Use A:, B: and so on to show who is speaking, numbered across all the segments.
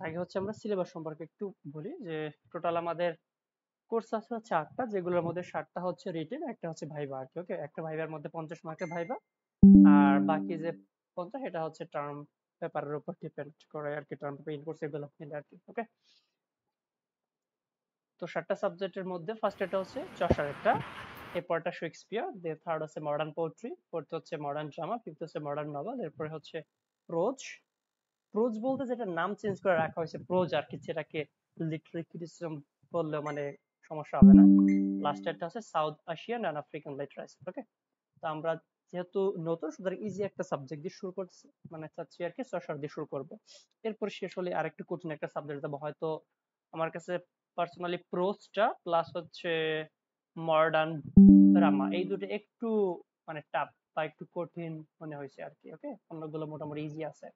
A: আগে হচ্ছে আমরা সিলেবাস সম্পর্কে একটু বলি যে টোটাল আমাদের কোর্স আছে হচ্ছে 8টা, যেগুলোর মধ্যে 7টা হচ্ছে রিটেন, একটা হচ্ছে ভাইবা আর কি। ওকে, একটা ভাইবার মধ্যে 50 মার্কের ভাইবা, আর বাকি যে 50 এটা হচ্ছে টার্ম পেপারের উপর ডিপেন্ড করে আর কি, term paper in course development আর কি। ওকে, তো 7টা সাবজেক্টের মধ্যে ফার্স্ট এটা হচ্ছে চসার একটা, এরপরটা শেক্সপিয়ার, থার্ড হচ্ছে মডার্ন পোয়েট্রি, ফোর্থ হচ্ছে মডার্ন ড্রামা, ফিফথ হচ্ছে মডার্ন নভেল, এরপরে হচ্ছে প্রোজ। প্রোজ বলতে যেটা নাম চেঞ্জ করে রাখা হয়েছে প্রোজ আর কি, যেটাকে লিটারেরি ক্রিটিসিজম বললেও মানে সমস্যা হবে না। লাস্টেরটা হচ্ছে South Asian and African literature. Okay, তো আমরা যেহেতু নতুন, সুতরাং ইজি একটা সাবজেক্ট দিয়ে শুরু করছি, মানে চাচ্ছি আর কি চসার দিয়ে শুরু করব। এরপর শেষ হলে আরেকটু কঠিন একটা সাবজেক্ট দেবো হয়তো। আমার কাছে পার্সোনালি প্রোজটা প্লাস হচ্ছে মডার্ন ড্রামা, এই দুটো একটু মানে টাফ বা একটু কঠিন মনে হয়েছে আর কি। ওকে, অন্যগুলো মোটামুটি ইজি আছে।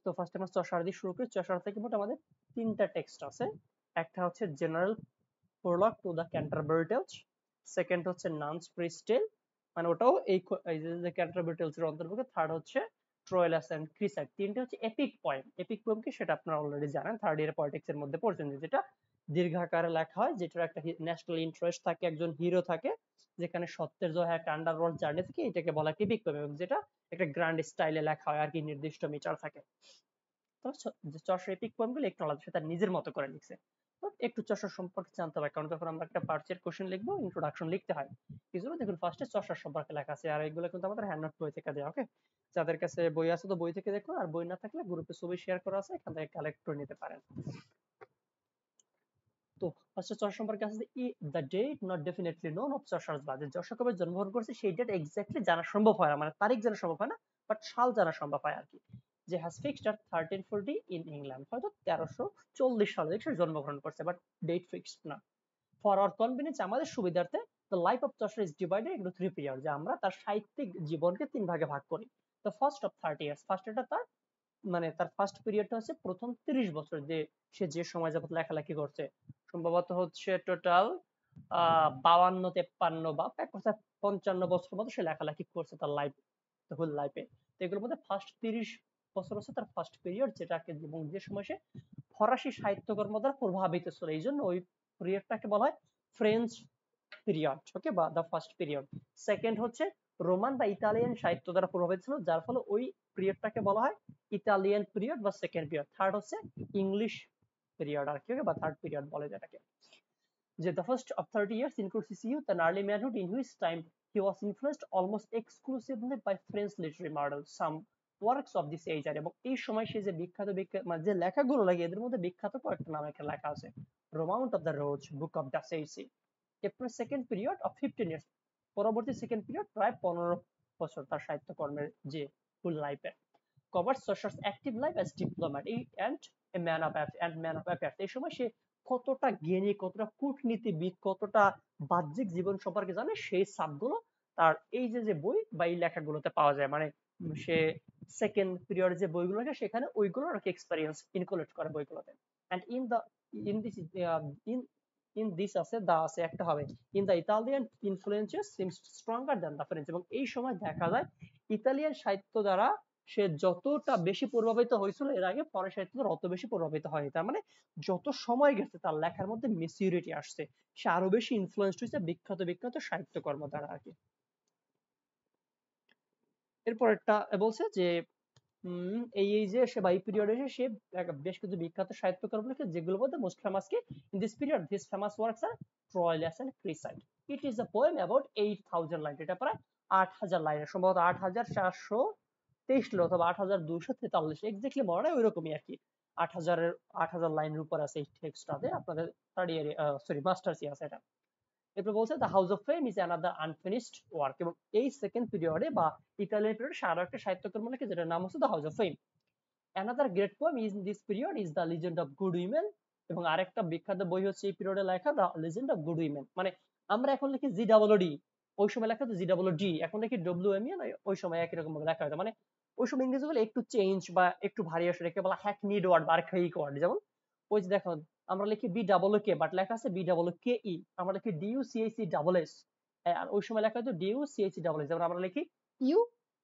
A: তো ফার্স্ট আমরা চসার দিয়ে শুরু করি। চসার থেকে মোট আমাদের 3টা টেক্সট আছে। একটা হচ্ছে general prologue to the Canterbury Tales, second হচ্ছে নানস প্রিস্টেল, মানে ওটাও এই যে ক্যান্টারবারি টেলস এর অন্তর্ভুক্ত, থার্ড হচ্ছে ট্রয়েলাস এন্ড ক্রিসাইড। তিনটে হচ্ছে এপিক পয়েম। এপিক পয়েম কি সেটা আপনারা অলরেডি জানেন, থার্ড ইয়ার পলিটিক্স এর মধ্যে পড়ছেন, যেটা দীর্ঘাকারে লেখা হয়, যেটার একটা ন্যাশনাল ইন্টারেস্ট থাকে, একজন হিরো থাকে, যেখানে সত্যের জয় একটা আন্ডারওয়ার্ল্ড জার্নি থাকে, এটাকে বলা হয় এপিক পয়েম, এবং যেটা একটা গ্র্যান্ড স্টাইলে লেখা হয় আর কি, নির্দিষ্ট মিটার থাকে। তো চর্যার এপিক পয়েমগুলো একটু আলাদা, সে তার নিজের মতো করে লিখছে। তো একটু চর্যা সম্পর্কে জানতে হবে, কারণ যখন আমরা একটা পার্সের কোশ্চেন লিখবো, ইন্ট্রোডাকশন লিখতে হয়। এই জন্য দেখুন ফার্স্টে চর্যার সম্পর্কে লেখা আছে, আর এগুলো কিন্তু আমাদের হ্যান্ড নোট বই থেকে দেওয়া। ওকে, যাদের কাছে বই আছে তো বই থেকে দেখুন, আর বই না থাকলে গ্রুপে ছবি শেয়ার করা আছে, এখান থেকে কালেক্ট করে নিতে পারেন। তো ফার্স্টে চর্যা সম্পর্কে আছে যে the date not definitely known of Chaucer's birth, যে চর্যা কবে জন্মগ্রহণ করেছে সেই ডেট এক্স্যাক্টলি জানা সম্ভব হয় না, মানে তারিখ জানা সম্ভব হয় না, বাট সাল জানা সম্ভব হয় আর কি। যে has fixed at 1340 in England, হয়তো 1340 সালে সে জন্মগ্রহণ করছে, বাট ডেট ফিক্সড না। ফর আওয়ার কনভিনিয়েন্স, আমাদের সুবিধার্থে, the life of Chaucer is divided into 3 period, যে আমরা তার সাহিত্যিক জীবনকে 3 ভাগে ভাগ করি। The first of 30 years, first এটা তার মানে তার ফার্স্ট পিরিয়ডটা হচ্ছে প্রথম 30 বছর, যে সে যে সময় যাবত লেখালেখি করছে, সম্ভবত হচ্ছে টোটাল 52-53 বা এক কথা 55 বছর মতো সে লেখালেখি করছে তার লাইফ, হোল লাইফে। তো এগুলোর মধ্যে ফার্স্ট 30 বছর হচ্ছে তার ফার্স্ট পিরিয়ড, যেটাকে এবং যে সময় সে ফরাসি সাহিত্যকর্ম দ্বারা প্রভাবিত ছিল, এই জন্য ওই পিরিয়ডটাকে বলা হয় ফ্রেঞ্চ পিরিয়ড। ওকে, বা দ্য ফার্স্ট পিরিয়ড। সেকেন্ড হচ্ছে রোমান বা ইতালিয়ান সাহিত্য দ্বারা প্রভাবিত ছিল, যার ফলে ওই পিরিয়ডটাকে বলা হয় ইতালিয়ান পিরিয়ড বা সেকেন্ড পিরিয়ড। থার্ড হচ্ছে ইংলিশ পিরিয়ড আর কি, বা থার্ড পিরিয়ড বলে যেটাকে। যে the first of 30 years includes his youth and early manhood, in which time he was influenced almost exclusively by French literary models, some works of this age। এবং এই সময় সে যে বিখ্যাত মানে যে লেখাগুলো লাগে, এদের মধ্যে বিখ্যাত কয়েকটা নাম এখানে লেখা আছে: romaunt of the rose, book of the Duchess. এরপর সেকেন্ড পিরিয়ড অফ 15 ইয়ার্স, পরবর্তী সেকেন্ড পিরিয়ড প্রায় 15 বছর তার সাহিত্যকর্মের যে ফুল লাইফে, covers Chaucer's active life as diplomat and a man of affairs. এই সময় সে কতটা জ্ঞানী, কতটা কূটনীতিবিদ, কতটা বাহ্যিক জীবন সম্পর্কে জানে, সেই সাবগুলো তার এই যে যে বই বা এই লেখাগুলোতে পাওয়া যায়। মানে সে সেকেন্ড পিরিয়ডে যে বইগুলো লেখে, সেখানে ওইগুলো আর কি এক্সপেরিয়েন্স ইনক্লুড করে বইগুলোতে। And in this in in this আছে দা আছে একটা হবে, in the Italian influences seems stronger than the French. এবং এই সময় দেখা যায় ইতালিয়ান সাহিত্য দ্বারা সে যতটা বেশি প্রভাবিত হয়েছিল, এর আগে ফরাসি সাহিত্য দ্বারা অত বেশি প্রভাবিত হয়নি। তার মানে যত সময় গেছে তার লেখার মধ্যে ম্যাচুরিটি আসছে, সে আরো বেশি ইনফ্লুয়েন্সড হয়েছে বিখ্যাত বিখ্যাত সাহিত্যকর্ম দ্বারা আর কি। এরপর একটা বলছে যে এই যে সে বাই পিরিয়ডে এসে সে বেশ কিছু বিখ্যাত সাহিত্যকর্ম লিখে, যেগুলোর মধ্যে মোস্ট ফেমাস কি in this period this famous works are Troilus and Criseyde. It is a poem about 8000 line, এটা প্রায় 8000 লাইনের, সম্ভবত 8423 অথবা 8243, এক্স্যাক্টলি মনে নাই, ওইরকমই আর কি। 8000 লাইনের উপর আছে এই টেক্সটটাতে, আপনাদের থার্ড ইয়ারে সরি মাস্টার্স আছে এটা। এরপর বলছে the house of fame is another unfinished work, এবং এই সেকেন্ড পিরিয়ডে বা ইতালিয়ান পিরিয়ডে আরো একটা সাহিত্যকর্ম লেখে, যেটার নাম হচ্ছে the house of fame. Another great poem is in this period is the legend of good women, এবং আরেকটা বিখ্যাত বই হচ্ছে এই পিরিয়ডে লেখা the legend of good women. মানে আমরা এখন লিখি GWD, ওই সময় লেখা তো GWD, এখন লিখি WME, ওই সময় একই রকম লেখা হতো। মানে ওই সময় ইংরেজি গুলো একটু চেঞ্জ বা একটু ভারিয়েশন, একে বলা হ্যাকনিড ওয়ার্ড বা আর্কাইক ওয়ার্ড। যেমন ওই যে দেখো, আমরা লিখি BWK বাট লেখা আছে BWKE, আমরা লিখি DUCHC, আর ওই সময় লেখা হতো DUCHC। যেমন আমরা লিখি ইউ,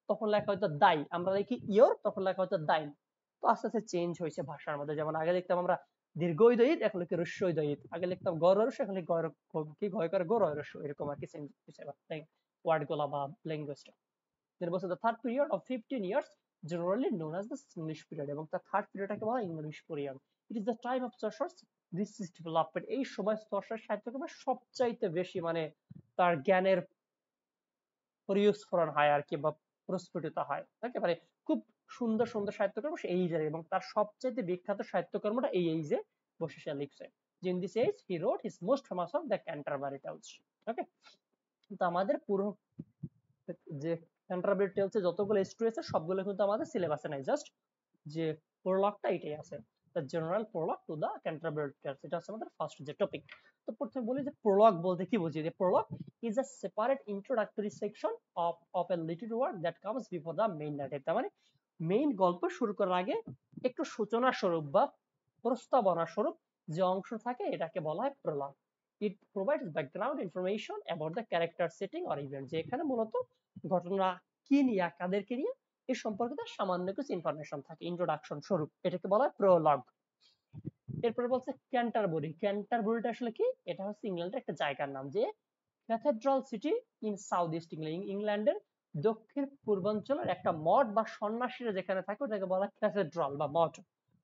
A: তখন লেখা হতো দাই, আমরা লিখি ইয়োর, তখন লেখা হতো দাইন। তো আস্তে আস্তে চেঞ্জ হয়েছে ভাষার মধ্যে। যেমন আগে দেখতাম আমরা দীর্ঘ ঈদ, এখন লিখি হ্রস্ব ঈদ। আগে লিখতাম গর হ্রস্ব, এখন লিখি কি গয় করে গর হ্রস্ব, এরকম আর কি চেঞ্জ হয়েছে ওয়ার্ড গুলা বা ল্যাঙ্গুয়েজটা। Then was the third period of 15 years, generally known as the English period, এবং তার থার্ড পিরিয়ডটাকে বলা হয় English period. It is the time of Chaucer's research development. এই সময় চষার সাহিত্যকর্মে সবচাইতে বেশি মানে তার জ্ঞানের পরিস্ফুরণ হয় আর কি, বা প্রস্ফুটিত হয়। একেবারে খুব সুন্দর সুন্দর সাহিত্যকর্ম সে এই জায়গায়, এবং তার সবচাইতে বিখ্যাত সাহিত্যকর্মটা এই এইজে বসে সে লিখছে। In this age he wrote his most famous of the Canterbury Tales. ওকে, কিন্তু আমাদের পুরো যে ক্যান্টারবারি টেলস এ যতগুলো স্টোরি আছে সবগুলো কিন্তু আমাদের সিলেবাসে নাই, জাস্ট যে প্রোলগটা এটাই আছে, the general prologue to the Canterbury Tales. এটা হচ্ছে আমাদের ফার্স্ট যে টপিক। তো প্রথমে বলি যে প্রোলগ বলতে কি বুঝি। যে Prolog is a separate introductory section of A literary work that comes before the main narrative. তার মানে মেইন গল্প শুরু করার আগে একটু সূচনা স্বরূপ বা প্রস্তাবনা স্বরূপ যে অংশ থাকে এটাকে বলা হয় Prolog. It provides background information about the character, setting or event. যে এখানে মূলত ঘটনা কি নিয়ে, কাদেরকে নিয়ে, এই সম্পর্কে তার সামান্য কিছু ইনফরমেশন থাকে ইন্ট্রোডাকশন স্বরূপ, এটাকে বলা হয় প্রোলগ। এরপরে বলছে ক্যান্টারবরি। ক্যান্টারবরিটা আসলে কি? এটা হচ্ছে ইংল্যান্ডের একটা জায়গার নাম, যে cathedral city in south east England. ইংল্যান্ডের দক্ষিণ পূর্বাঞ্চলের একটা মঠ বা সন্ন্যাসীরা যেখানে থাকে ওটাকে বলা হয় ক্যাথেড্রাল বা মঠ।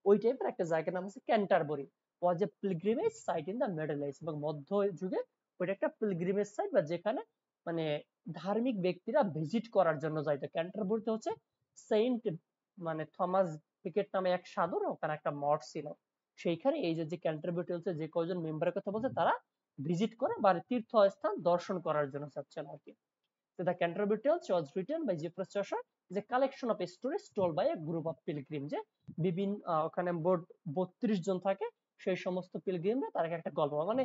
A: ওই টাইপের একটা জায়গার নাম হচ্ছে Canterbury. Was a pilgrimage site in the middle age. এবং মধ্য যুগে ওইটা একটা পিলগ্রিমেজ সাইট, বা যেখানে মানে ধার্মিক ব্যক্তিরা ভিজিট করার জন্য যাইতো। ক্যান্টারবরিতে হচ্ছে সেন্ট মানে থমাস পিকেট নামে এক সাধুর ওখানে একটা মঠ ছিল। সেইখানে এই যে ক্যান্টারবরি টেলসে যে কয়জন মেম্বারের কথা বলছে তারা ভিজিট করে বা তীর্থস্থান দর্শন করার জন্য চাচ্ছেন আর কি। So the Canterbury Tales was written by Geoffrey Chaucer, is a collection of stories told by a group of pilgrim। যে বিভিন্ন ওখানে মোট 32 জন থাকে, সেই সমস্ত পিলগ্রিমরা তার একটা গল্প, মানে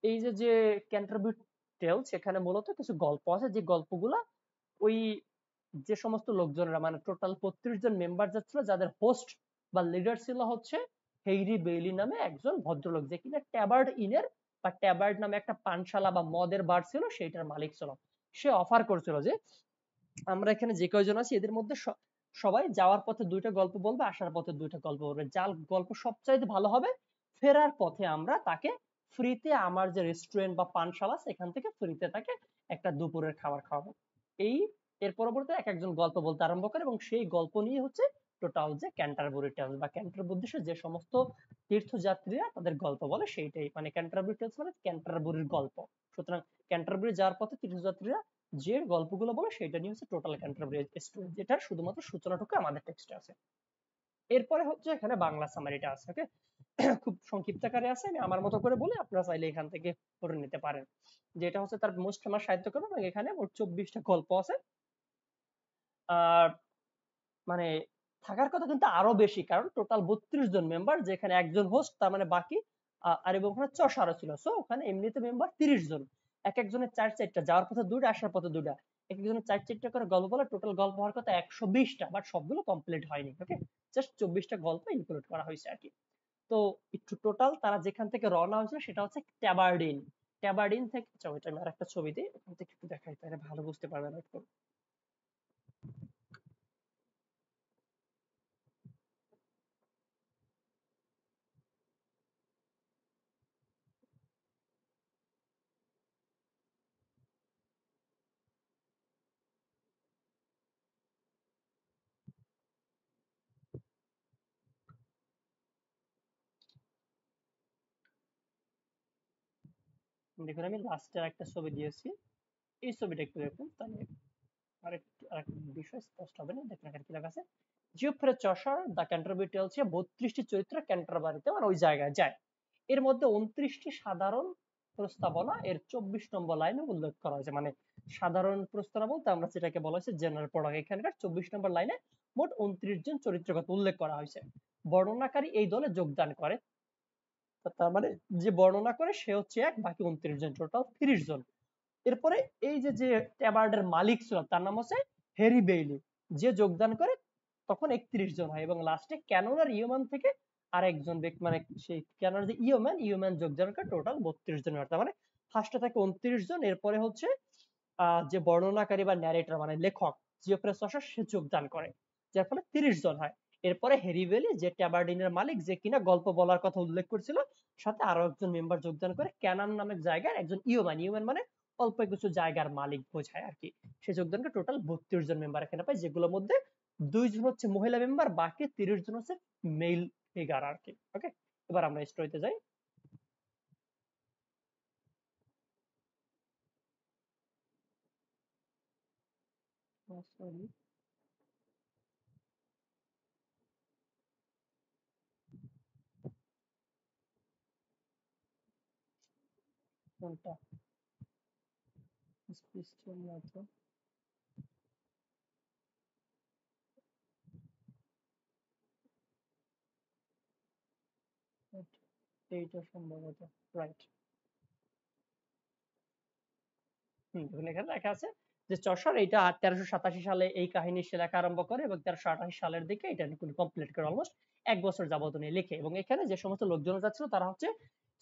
A: এই যে ক্যান্টারবরি টেলস এখানে মূলত কিছু গল্প আছে, যে গল্পগুলা ওই যে সমস্ত লোকজনেরা মানে টোটাল 32 জন মেম্বার যাচ্ছিল, যাদের হোস্ট বা লিডার ছিল হচ্ছে হেইরি বেইলি নামে একজন ভদ্রলোক, যে কিনা ট্যাবার্ড ইনের বা ট্যাবার্ড নামে একটা পানশালা বা মদের বার ছিল সেইটার মালিক ছিল। সে অফার করছিল যে আমরা এখানে যে কয়জন আছি এদের মধ্যে সবাই যাওয়ার পথে দুইটা গল্প বলবে, আসার পথে দুইটা গল্প বলবে, যার গল্প সবচাইতে ভালো হবে ফেরার পথে আমরা তাকে ফ্রিতে আমার যে রেস্টুরেন্ট বা পানশালা সেখান থেকে ফ্রিতে তাকে একটা দুপুরের খাবার খাওয়াবো। এই এর পরবর্তীতে এক একজন গল্প বলতে আরম্ভ করে, এবং সেই গল্প নিয়ে হচ্ছে টোটাল যে ক্যান্টারবরি টেলস বা ক্যান্টারবরি দেশে যে সমস্ত তীর্থযাত্রীরা তাদের গল্প বলে সেইটাই, মানে ক্যান্টারবরি টেলস মানে ক্যান্টারবরির গল্প। সুতরাং ক্যান্টারবরি যাওয়ার পথে তীর্থযাত্রীরা যে গল্পগুলো বলে সেটা নিয়ে হচ্ছে টোটাল ক্যান্টারবরি স্টোরি, যেটার শুধুমাত্র সূচনাটুকু আমাদের টেক্সটে আছে। এরপরে হচ্ছে এখানে বাংলা সামারিটা আছে। ওকে, খুব সংক্ষিপ্ত আকারে আছে, আমি আমার মতো করে বলে আপনারা চাইলে এখান থেকে পড়ে নিতে পারেন। যেটা হচ্ছে তার মোস্ট ফেমাস সাহিত্যকর্ম, এবং এখানে মোট 24টা গল্প আছে। আর মানে থাকার কথা কিন্তু আরো বেশি, কারণ টোটাল 32 জন মেম্বার, যেখানে একজন হোস্ট, তার মানে বাকি আর এবং ওখানে চষারও ছিল। সো ওখানে এমনিতে মেম্বার 30 জন, এক একজনের 4-4টা, যাওয়ার পথে 2টা, আসার পথে 2টা, এক একজনের 4-4টা করে গল্প বলে টোটাল গল্প হওয়ার কথা 120টা, বাট সবগুলো কমপ্লিট হয়নি। ওকে, জাস্ট 24টা গল্প ইনক্লুড করা হয়েছে আর কি। তো একটু টোটাল তারা যেখান থেকে রওনা হয়েছিল সেটা হচ্ছে ট্যাবার্ডিন। ট্যাবার্ডিন থেকে ওইটা আমি আরেকটা ছবি দিই, ওখান থেকে একটু দেখাই তাহলে ভালো বুঝতে পারবেন একটু। দেখুন আমি লাস্টে একটা ছবি দিয়েছি, এই ছবিটা একটু দেখুন তাহলে আরেকটা বিষয় স্পষ্ট হবে না। দেখুন এখানে কি লেখা আছে, Geoffrey Chaucer the Canterbury tales এ 32টি চরিত্র ক্যান্টারবারিতে মানে ওই জায়গায় যায়। এর মধ্যে 29টি সাধারণ প্রস্তাবনা এর 24 নম্বর লাইনে উল্লেখ করা হয়েছে। মানে সাধারণ প্রস্তাবনা বলতে আমরা যেটাকে বলা হয়েছে জেনারেল প্রোলগ, এখানকার 24 নম্বর লাইনে মোট 29 জন চরিত্রের কথা উল্লেখ করা হয়েছে। বর্ণনাকারী এই দলে যোগদান করে, তার মানে যে বর্ণনা করে সে হচ্ছে এক, বাকি 29 জন, টোটাল 30 জন। এরপরে এই যে ট্যাবার্ডের মালিক ছিল তার নাম হচ্ছে হেরি বেইলি, যে যোগদান করে তখন 31 জন হয়, এবং লাস্টে ক্যানন আর ইয়োম্যান থেকে আরেকজন ব্যক্তি, মানে সেই ক্যানন যে ইয়োম্যান যোগদান করে টোটাল 32 জন হয়। তার মানে ফার্স্টে থাকে 29 জন, এরপরে হচ্ছে যে বর্ণনাকারী বা ন্যারেটর মানে লেখক জিওফ্রে চসার সে যোগদান করে, যার ফলে 30 জন হয়। এরপরে হ্যারি বেলি যে ট্যাবার্ডিনের মালিক, যে কিনা গল্প বলার কথা উল্লেখ করছিল, সাথে আরো একজন মেম্বার যোগদান করে ক্যানান নামের জায়গায় একজন ইউম্যান, ইউম্যান মানে অল্প কিছু জায়গার মালিক বোঝায় আর কি। সে যোগদান করে টোটাল 32 জন মেম্বার এখানে পাই, যেগুলোর মধ্যে 2 জন হচ্ছে মহিলা মেম্বার, বাকি 30 জন হচ্ছে মেল ফিগার আর কি। ওকে, এবার আমরা স্টোরিতে যাই। সরি, কোনটা ক্রিশ্চিয়ান না তো, এইটা সম্ভবত রাইট। দেখুন এখানে লেখা আছে যে চসার এটা 1387 সালে এই কাহিনী সে লেখা আরম্ভ করে এবং 1388 সালের দিকে এটা কমপ্লিট করে, অলমোস্ট 1 বছর যাবত উনি লিখে। এবং এখানে যে সমস্ত লোকজন যাচ্ছিল তারা হচ্ছে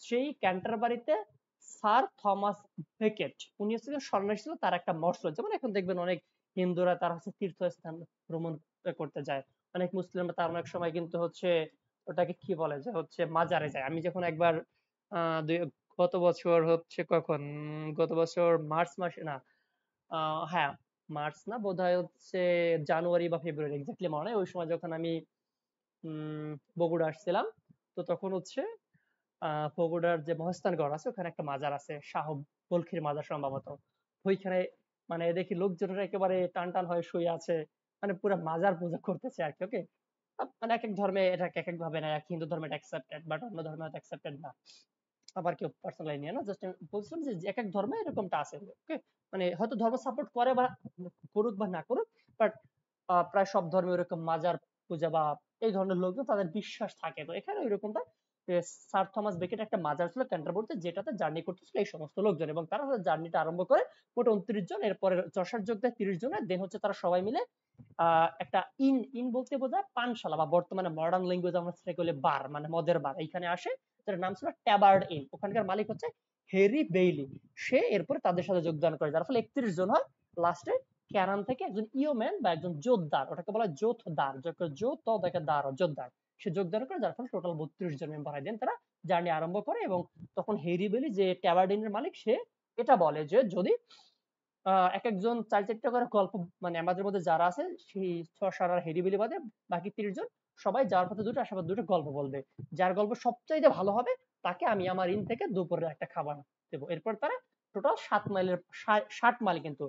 A: সেই ক্যান্টারবারিতে স্যার থমাস বেকেট, উনি হচ্ছে সন্ন্যাসী ছিল, তার একটা মঠ ছিল। যেমন এখন দেখবেন অনেক হিন্দুরা তারা হচ্ছে তীর্থস্থান ভ্রমণ করতে যায়, অনেক মুসলিমরা তার অনেক সময় কিন্তু হচ্ছে ওটাকে কি বলে যে হচ্ছে মাজারে যায়। আমি যখন একবার গত বছর হচ্ছে কখন গত বছর মার্চ মাসে না, হ্যাঁ মার্চ না বোধহয় হচ্ছে জানুয়ারি বা ফেব্রুয়ারি, এক্স্যাক্টলি মনে নেই। ওই সময় যখন আমি বগুড়া আসছিলাম, তো তখন হচ্ছে বগুড়ার যে মহাস্থানগড় আছে ওখানে একটা মাজার আছে, শাহ বলখির মাজার সম্ভবত। ওইখানে মানে দেখি লোকজনেরা একেবারে টান টান হয়ে শুয়ে আছে, মানে পুরো মাজার পূজা করতেছে আর কি। ওকে, মানে এক এক ধর্মে এটা এক এক ভাবে না, এক হিন্দু ধর্মে এটা অ্যাকসেপ্টেড বাট অন্য ধর্মে এটা অ্যাকসেপ্টেড না। আবার কেউ পার্সোনালি নিয়ে না, জাস্ট বলছিলাম যে এক এক ধর্মে এরকমটা আছে। ওকে, মানে হয়তো ধর্ম সাপোর্ট করে বা করুক বা না করুক, বাট প্রায় সব ধর্মে এরকম মাজার পূজা বা এই ধরনের লোকজন তাদের বিশ্বাস থাকে। তো এখানে এরকমটা স্যার থমাস বেকেট একটা মাজার ছিল ক্যান্টারবরিতে, যেটাতে জার্নি করতেছিল এই সমস্ত লোকজন, এবং তারা জার্নিটা আরম্ভ করে মোট 29 জন, এরপরে চষার যোগ দেয় 30 জনের। দেন হচ্ছে তারা সবাই মিলে একটা ইন ইন বলতে বোঝায় পানশালা, বা বর্তমানে মডার্ন ল্যাঙ্গুয়েজ আমরা সেটাকে বলে বার, মানে মদের বার, এইখানে আসে। তার নাম ছিল ট্যাবার্ড ইন, ওখানকার মালিক হচ্ছে হেরি বেইলি। সে এরপরে তাদের সাথে যোগদান করে, যার ফলে 31 জন হয়। লাস্টে ক্যানান থেকে একজন ইয়োম্যান বা একজন যোদ্ধার, ওটাকে বলা হয় যোথদার, যোথ দেখে দার যোদ্ধার, সে যোগদান করে, যার ফলে টোটাল 32 জন মেম্বার হয়। দেন তারা জার্নি আরম্ভ করে, এবং তখন হেরি বেইলি যে ট্যাবার্ডিনের মালিক, সে এটা বলে যে যদি এক একজন 4-4টা করে গল্প, মানে আমাদের মধ্যে যারা আছে সেই চষার আর হেরি বেইলি বাদে বাকি 30 জন সবাই যাওয়ার পথে দুটো আসার পথে দুটো গল্প বলবে, যার গল্প সবচাইতে ভালো হবে তাকে আমি আমার ইন থেকে দুপুরের একটা খাবার দেবো। এরপর তারা টোটাল 7 মাইলের 60 মাইল, কিন্তু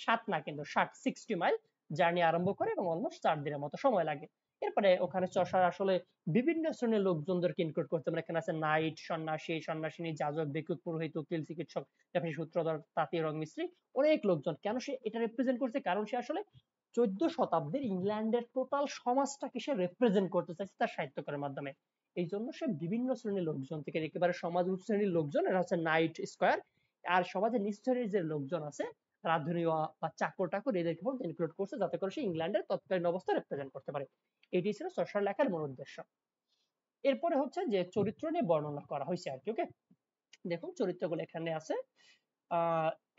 A: 7 না কিন্তু 60 মাইল জার্নি আরম্ভ করে, এবং অলমোস্ট 4 দিনের মতো সময় লাগে। এরপরে ওখানে চষার আসলে বিভিন্ন শ্রেণীর লোকজনদেরকে ইনক্লুড করতে পারে। এখানে আছে নাইট, সন্ন্যাসী, সন্ন্যাসিনী, যাজক, ভিক্ষুক, পুরোহিত, উকিল, চিকিৎসক, ব্যবসায়ী, সূত্রধর, তাঁতি, রং মিস্ত্রি, অনেক লোকজন। কেন সে এটা রিপ্রেজেন্ট করছে? কারণ সে আসলে 14 শতাব্দীর ইংল্যান্ডের টোটাল সমাজটাকে সে রিপ্রেজেন্ট করতে চাইছে তার সাহিত্যকরের মাধ্যমে। এই জন্য সে বিভিন্ন শ্রেণীর লোকজন থেকে, একেবারে সমাজ উচ্চ শ্রেণীর লোকজন, এরা হচ্ছে নাইট স্কয়ার, আর সমাজের নিচ শ্রেণীর যে লোকজন আছে রাঁধুনি বা চাকর টাকর, এদেরকে ইনক্লুড করছে, যাতে করে সে ইংল্যান্ডের তৎকালীন অবস্থা রিপ্রেজেন্ট করতে পারে। এটি ছিল চষার লেখার মূল উদ্দেশ্য। এরপরে হচ্ছে যে চরিত্র নিয়ে বর্ণনা করা হয়েছে আর কি। ওকে, দেখুন চরিত্রগুলো এখানে আছে।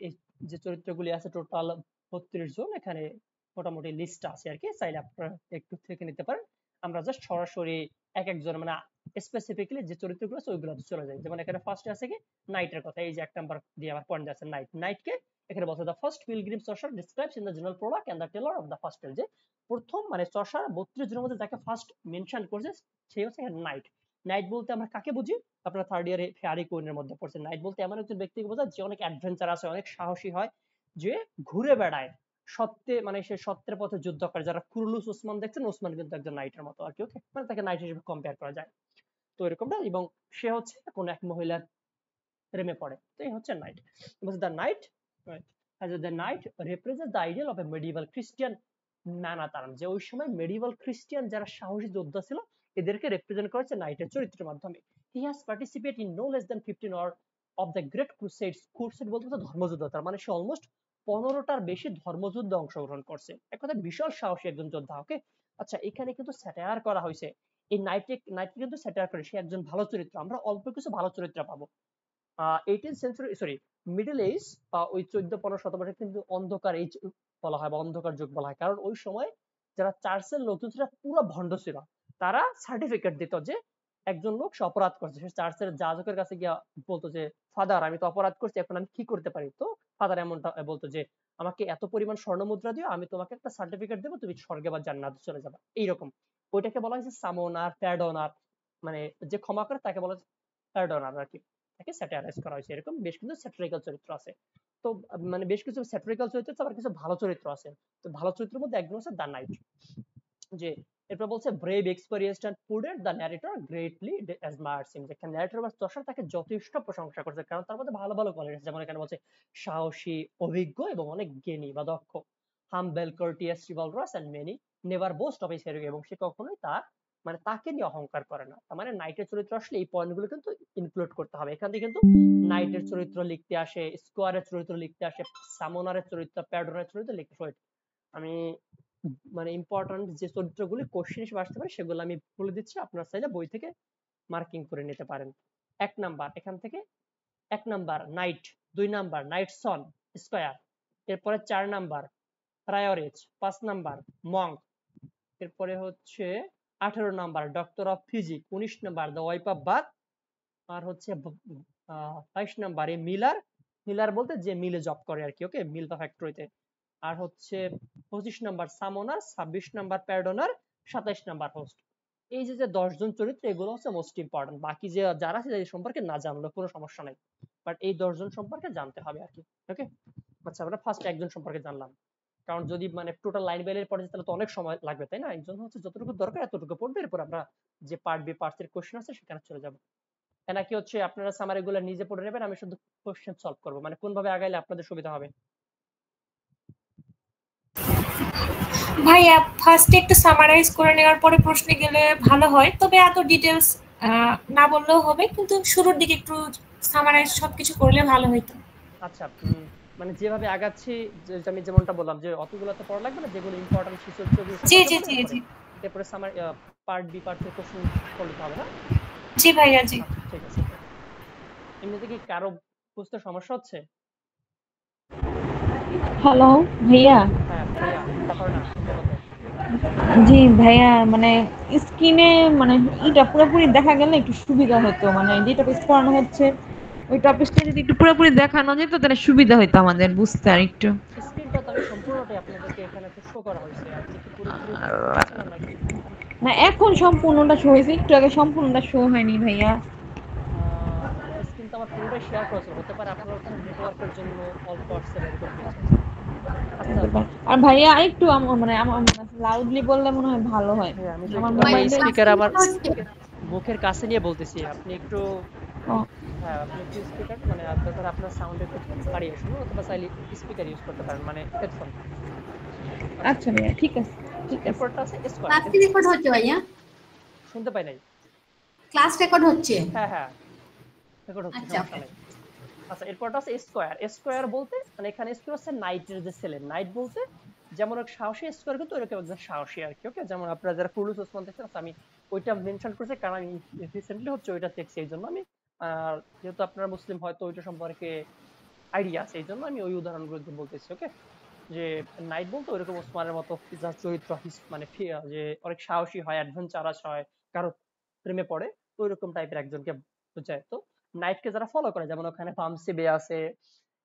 A: এই যে চরিত্রগুলি আছে টোটাল 32 জন, এখানে মোটামুটি লিস্ট আছে আর কি, চাইলে আপনারা একটু থেকে নিতে পারেন। আমরা জাস্ট সরাসরি এক একজন মানে স্পেসিফিক্যালি যে চরিত্রগুলো আছে ওইগুলো চলে যায়। যেমন এখানে ফার্স্টে আছে কি নাইটের কথা, এই যে 1 নাম্বার দিয়ে আমার পয়েন্ট আছে নাইট। নাইটকে এখানে বলছে the first pilgrim Chaucer describes in the general prologue and the teller of the first tale, যে প্রথম মানে সর্সার 32 জনের মধ্যে যাকে ফার্স্ট মেনশন করছে সে হচ্ছে নাইট। নাইট বলতে আমরা কাকে বুঝি? আপনারা থার্ড ইয়ারে ফেয়ারি কুইনের মধ্যে পড়ছেন। নাইট বলতে এমন একজন ব্যক্তিকে বোঝায় যে অনেক অ্যাডভেঞ্চার আছে, অনেক সাহসী হয়, যে ঘুরে বেড়ায় সত্যে, মানে সে সত্যের পথে যুদ্ধ করে। যারা কুরুলুস ওসমান দেখছেন, ওসমান কিন্তু একজন নাইটের মতো আর কি। ওকে, মানে তাকে নাইট হিসেবে কম্পেয়ার করা যায়। তো এরকমটা, এবং সে হচ্ছে কোন এক মহিলার প্রেমে পড়ে। তো এই হচ্ছে night. The night the night represent the ideal of A medieval Christian man at arms, যে ওই সময় মেডিভাল খ্রিস্টিয়ান যারা সাহসী যোদ্ধা ছিল এদেরকে রিপ্রেজেন্ট করেছে নাইটের চরিত্রের মাধ্যমে। He has participate in no less than 15 or of the great crusades. Crusade বলতে তো ধর্মযুদ্ধ, তার মানে সে অলমোস্ট 15টার বেশি ধর্মযুদ্ধে অংশগ্রহণ করছে। এক কথায় বিশাল সাহসী একজন যোদ্ধা। ওকে, আচ্ছা এখানে কিন্তু স্যাটায়ার করা হয়েছে। এই নাইটকে কিন্তু স্যাটায়ার করে, সে একজন ভালো চরিত্র। আমরা অল্প কিছু ভালো চরিত্র পাবো। 18th century, sorry middle age, বা ওই 14-15 শতবর্ষে কিন্তু অন্ধকার এজ বলা হয় বা অন্ধকার যুগ বলা হয়, কারণ ওই সময় যারা চার্চের লোকজন ছিল পুরো ভণ্ড ছিল, তারা সার্টিফিকেট দিত যে একজন লোক সে অপরাধ করছে। সে চার্চের যাজকের কাছে গিয়ে বলতো যে ফাদার আমি তো অপরাধ করছি, এখন আমি কি করতে পারি? তো ফাদার এমনটা বলতো যে আমাকে এত পরিমাণ স্বর্ণ মুদ্রা দিও, আমি তোমাকে একটা সার্টিফিকেট দেবো, তুমি স্বর্গে বা জান্নাতে চলে যাবে। এইরকম ওইটাকে বলা হয়েছে সামোনার প্যাডোনার, মানে যে ক্ষমা করে তাকে বলা হয়েছে প্যাডোনার আর কি, তাকে স্যাটারাইজ করা হয়েছে। এরকম বেশ কিছু স্যাটারিক্যাল চরিত্র আছে। তো মানে বেশ কিছু স্যাটারিক্যাল চরিত্র আছে, আবার কিছু ভালো চরিত্র আছে। তো ভালো চরিত্রের মধ্যে একজন হচ্ছে দ্য নাইট, যে এরপর বলছে brave experienced and prudent the narrator greatly admires him, যেখানে ন্যারেটর বা দর্শক তাকে যথেষ্ট প্রশংসা করছে, কারণ তার মধ্যে ভালো ভালো কোয়ালিটি আছে। যেমন এখানে বলছে সাহসী, অভিজ্ঞ এবং অনেক জ্ঞানী বা দক্ষ। Humble, courteous, chivalrous and many never boast of his hero, এবং সে কখনোই তার মানে তাকে নিয়ে অহংকার করে না। তার মানে নাইটের চরিত্র আসলে এই পয়েন্টগুলো কিন্তু ইনক্লুড করতে হবে। এখান থেকে কিন্তু নাইটের চরিত্র লিখতে আসে, স্কোয়ারের চরিত্র লিখতে আসে, সামোনারের চরিত্র, প্যাডোনারের চরিত্র লিখতে আসে। আমি মানে ইম্পর্টেন্ট যে চরিত্রগুলি কোশ্চেন হিসেবে আসতে পারে সেগুলো আমি বলে দিচ্ছি, আপনারা চাইলে বই থেকে মার্কিং করে নিতে পারেন। 1 নাম্বার এখান থেকে 1 নাম্বার নাইট, 2 নাম্বার নাইট সন স্কয়ার, এরপরে 4 নাম্বার প্রায়োরিজ, 5 নাম্বার মঙ্ক, এরপরে হচ্ছে 18 number doctor of physic, 19 number the wife of Bath, আর হচ্ছে 22 নাম্বারে মিলার, মিলার বলতে যে মিলে জব করে আর কি, ওকে, মিল বা ফ্যাক্টরিতে। আর হচ্ছে 25 নাম্বার সামোনার, 26 নাম্বার প্যাডোনার, 27 নাম্বার হোস্ট। এই যে যে 10 জন চরিত্র এগুলো হচ্ছে মোস্ট ইম্পর্টেন্ট। বাকি যে যারা আছে এদের সম্পর্কে না জানলেও কোনো সমস্যা নাই, বাট এই 10 জন সম্পর্কে জানতে হবে আর কি। ওকে, আচ্ছা আমরা ফার্স্ট একজন সম্পর্কে জানলাম, কারণ যদি মানে টোটাল লাইন বাই লাইন পড়ে তাহলে তো অনেক সময় লাগবে, তাই না? একজন হচ্ছে যতটুকু দরকার এতটুকু পড়বে, এরপর আমরা যে পার্ট বি পার্টস এর কোশ্চেন আছে সেখানে চলে যাব। নাকি হচ্ছে আপনারা সামারি গুলো নিজে পড়ে নেবেন, আমি শুধু কোশ্চেন সলভ করব, মানে কোন ভাবে আগাইলে আপনাদের সুবিধা হবে?
B: ভাইয়া ফার্স্টে একটু সামারাইজ করে নেওয়ার পরে প্রশ্নে গেলে ভালো হয়, তবে এত ডিটেলস না বললেও হবে, কিন্তু শুরুর দিকে একটু সামারাইজ সবকিছু করলে ভালো হইতো।
A: আচ্ছা, মানে যেভাবে আগাচ্ছি, যে যে আমি যেমনটা বললাম যে অতগুলো তো পড়া লাগবে না, যেগুলো ইম্পর্টেন্ট সেই চরিত্রগুলো
B: জি
A: সম্পর্কে
B: জি
A: বলে
B: জি
A: এরপরে
B: জি
A: এরপরে সামার পার্ট বি পার্টস এর কোশ্চেন করলে হবে না?
B: জি ভাইয়া জি।
A: আচ্ছা ঠিক আছে। এমনিতে কি কারো বুঝতে সমস্যা হচ্ছে?
C: হ্যালো ভাইয়া।
A: হ্যাঁ ভাইয়া, অপর্ণা শুনতে পাচ্ছ?
C: জি ভাইয়া, মানে স্ক্রিনে মানে এটা পুরোপুরি দেখা গেলে একটু সুবিধা হতো, মানে যে টপিক পড়ানো হচ্ছে ওই টপিকটা যদি একটু পুরোপুরি দেখানো যেত তাহলে সুবিধা হতো আমাদের বুঝতে আর একটু।
A: স্ক্রিনটা তো আমি সম্পূর্ণটাই আপনাদেরকে এখানে তো শো করা হয়েছে, আপনি কি পুরোপুরি বুঝতে পারছেন না নাকি?
C: না এখন সম্পূর্ণটা শো হয়েছে, একটু আগে সম্পূর্ণটা শো হয়নি ভাইয়া।
A: স্ক্রিন তো আমার পুরোটাই শেয়ার করা ছিল, হতে পারে আপনার ওখানে নেটওয়ার্কের জন্য অল্প আসছে বা এরকম কিছু। আচ্ছা
C: আর ভাইয়া একটু মানে আমার লাউডলি বললে মনে হয় ভালো হয়।
A: হ্যাঁ, আমি তো
C: আমার
A: একটু মানে
C: মোবাইলে
A: স্পিকার আমার মুখের কাছে নিয়ে বলতেছি, আপনি একটু হ্যাঁ আপনি একটু স্পিকার মানে আর দরকার আপনার সাউন্ড একটু বাড়িয়ে শুনুন, অথবা চাইলে স্পিকার ইউজ করতে পারেন, মানে হেডফোন। আচ্ছা
C: আচ্ছা ভাইয়া ঠিক আছে
A: আচ্ছা,
C: ঠিক আছে।
A: এরপরটা আছে স্কয়ার।
D: ক্লাস কি রেকর্ড হচ্ছে ভাইয়া?
A: শুনতে পাই নাই?
D: ক্লাস রেকর্ড হচ্ছে?
A: হ্যাঁ হ্যাঁ, রেকর্ড হচ্ছে,
D: আচ্ছা
A: সমস্যা
D: ওকে।
A: নাই। আচ্ছা এরপরটা আছে স্কয়ার। স্কয়ার বলতে মানে এখানে স্কয়ার হচ্ছে নাইটের যে ছেলে, নাইট বলতে যেমন এক সাহসী, স্কয়ার কিন্তু এরকম একজন সাহসী আর কি, ওকে। যেমন আপনারা যারা কুরুস ওসমান দেখছেন, আচ্ছা আমি ওইটা মেনশন করছি কারণ আমি রিসেন্টলি হচ্ছে ওইটা দেখছি, এই জন্য আমি যেহেতু আপনারা মুসলিম হয়তো ওইটা সম্পর্কে আইডিয়া আছে, এই জন্য আমি ওই উদাহরণগুলো দিয়ে বলতেছি, ওকে। যে নাইট বলতে ওইরকম ওসমানের মতো যার চরিত্র মানে যে অনেক সাহসী হয়, অ্যাডভেঞ্চারাস হয়, কারো প্রেমে পড়ে, তো ওইরকম টাইপের একজনকে বোঝায়। তো নাইটকে যারা ফলো করে, যেমন ওখানে ফামসি বে আছে,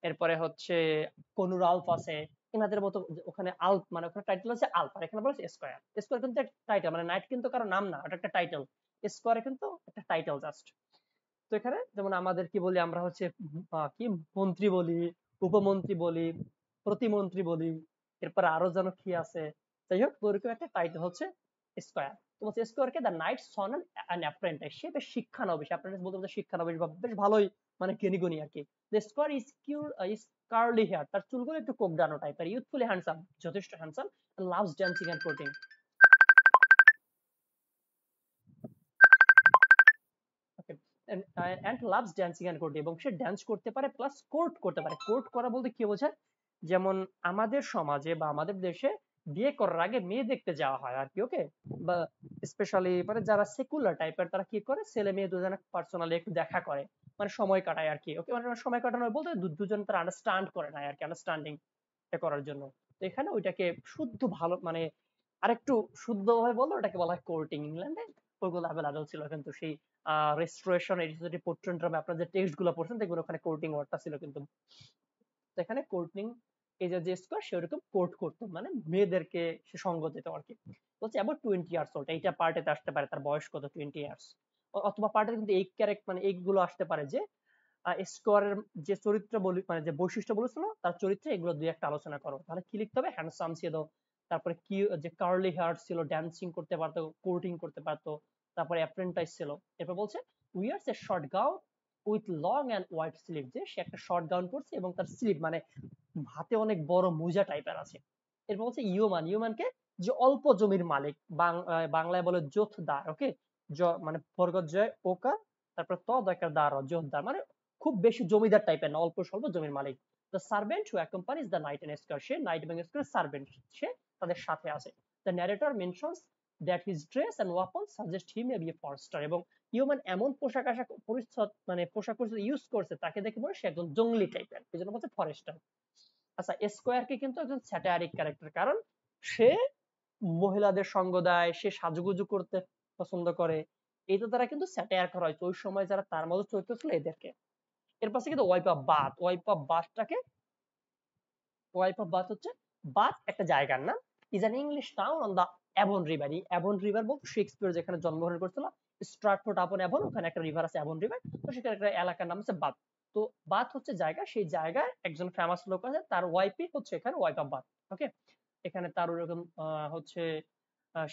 A: এরপরে হচ্ছে কনুর আলফ আছে, এনাদের মতো ওখানে আলফ মানে ওখানে টাইটেল হচ্ছে আলফ, আর এখানে বলা হচ্ছে স্কয়ার। স্কয়ার কিন্তু একটা টাইটেল, মানে নাইট কিন্তু কারো নাম না, ওটা একটা টাইটেল। স্কয়ার কিন্তু একটা টাইটেল জাস্ট। তো এখানে যেমন আমাদের কি বলি, আমরা হচ্ছে কি মন্ত্রী বলি, উপমন্ত্রী বলি, প্রতিমন্ত্রী বলি, এরপর আরো যেন কি আছে, যাই হোক ওরকম একটা টাইটেল হচ্ছে স্কয়ার। তো হচ্ছে স্কয়ারকে the knight son and apprentice, সে বেশ শিক্ষানবিশ, অ্যাপ্রেন্টিস বলতে বলতে শিক্ষানবিশ বা বেশ ভালোই মানে জ্ঞানী গুণী আর কি। The squire is curly hair, তার চুলগুলো একটু কোকড়ানো টাইপের, ইউথফুলি হ্যান্ডসাম, যথেষ্ট handsome, loves dancing and courting. Okay, and loves dancing and court, এবং সে ড্যান্স করতে পারে প্লাস কোর্ট করতে পারে। কোর্ট করা বলতে কি বোঝায়, যেমন আমাদের সমাজে বা আমাদের দেশে বিয়ে করার আগে মেয়ে দেখতে যাওয়া হয় আর কি, ওকে। বা স্পেশালি মানে যারা সেকুলার টাইপের তারা কি করে, ছেলে মেয়ে দুজনে পার্সোনালি একটু দেখা করে, মানে সময় কাটায় আর কি, ওকে। মানে সময় কাটানো বলতে দুজন তারা আন্ডারস্ট্যান্ড করে না আর কি, আন্ডারস্ট্যান্ডিং করার জন্য। তো এখানে ওইটাকে শুদ্ধ ভালো মানে আরেকটু শুদ্ধভাবে বললো ওটাকে বলা হয় কোর্টিং। ইংল্যান্ডে ওইগুলো অ্যাভেলেবল ছিল, কিন্তু সেই রেস্টোরেশন এডিসিটি পোর্ট্রেন্ট ড্রামে আপনারা যে টেক্সট গুলো পড়ছেন দেখবেন ওখানে কোর্টিং ওয়ার্ডটা ছিল। কিন্তু এখানে কোর্টিং এই যে স্কোয়ার সে ওরকম কোর্ট করতো, মানে মেয়েদেরকে সে সঙ্গ দিত আর কি। বলছে অ্যাবাউট 20 ইয়ার্স ওল্ড, এইটা পার্টেতে আসতে পারে তার বয়স কত 20 ইয়ার্স, অথবা পার্টে কিন্তু এই ক্যারেক্ট মানে এইগুলো আসতে পারে যে স্কোয়ারের যে চরিত্র বলি মানে যে বৈশিষ্ট্য বলেছিল তার চরিত্রে এগুলো দুই একটা আলোচনা করো। তাহলে কি লিখতে হবে? হ্যান্ডসাম ছিল, তারপরে কি যে কার্লি হেয়ার ছিল, ড্যান্সিং করতে পারতো, কোর্টিং করতে পারতো, তারপরে অ্যাপ্রেন্টাইজ ছিল। এরপর বলছে উইয়ার্স a short gown with long and white sleeve, যে সে একটা শর্ট গাউন পরছে এবং তার স্লিভ মানে হাতে অনেক বড় মোজা টাইপের আছে। এরপর বলছে ইউমান, ইউমানকে যে অল্প জমির মালিক, বাংলায় বলে জোথদার। ওকে, মানে বরগত জয় ওকা, তারপর ত দয়কার দার জোথদার, মানে খুব বেশি জমিদার টাইপের না, অল্প স্বল্প জমির মালিক। The servant who accompanies the knight and squire, সে নাইট এবং স্কয়ার সার্ভেন্ট, সে তাদের সাথে আছে। The narrator mentions that his dress and weapon suggest he may be a forester, এবং হিউম্যান এমন পোশাক আশাক পরিচ্ছদ মানে পোশাক পরিচ্ছদ ইউজ করছে তাকে দেখে মনে সে একজন জঙ্গলি টাইপের, এই জন্য বলছে ফরেস্টার। আচ্ছা, স্কয়ারকে কিন্তু একজন স্যাটারিক ক্যারেক্টার, কারণ সে মহিলাদের সঙ্গ দেয়, সে সাজুগুজু করতে পছন্দ করে, এটা দ্বারা কিন্তু স্যাটায়ার করা হয়েছে ওই সময় যারা তার মতো চরিত্র ছিল এদেরকে। এর পাশে কিন্তু wife of Bath, wife of বাথটাকে, ওয়াইপ অফ বাথ হচ্ছে বাথ একটা জায়গার নাম, is an English town on the Avon river. এই অ্যাভন রিভার বলতে শেক্সপিয়ার যেখানে জন্মগ্রহণ করছিল, স্ট্রাটফোর্ড আপন অ্যাভন, ওখানে একটা রিভার আছে অ্যাভন রিভার, তো সেখানে একটা এলাকার নাম হচ্ছে বাথ। তো বাথ হচ্ছে জায়গা, সেই জায়গায় একজন ফেমাস লোক আছে, তার ওয়াইফই হচ্ছে এখানে ওয়াইপ অফ বাথ। ওকে, এখানে তার ওরকম হচ্ছে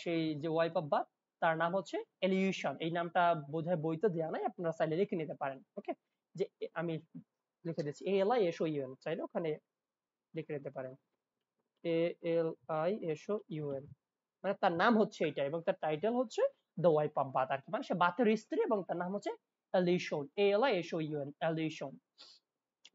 A: সেই যে ওয়াইপ অফ বাথ তার নাম হচ্ছে এলিউশন। এই নামটা বোধহয় বইতে দেওয়া নাই, আপনারা চাইলে লিখে নিতে পারেন। ওকে, যে আমি লিখে দিচ্ছি ALISOUN, চাইলে ওখানে লিখে নিতে পারেন ALISOUN, মানে তার নাম হচ্ছে এটা এবং তার টাইটেল হচ্ছে দ্য ওয়াইফ অফ বাথ আর কি, মানে সে বাথের স্ত্রী এবং তার নাম হচ্ছে এলিশন, ALISOUN, এলিশন।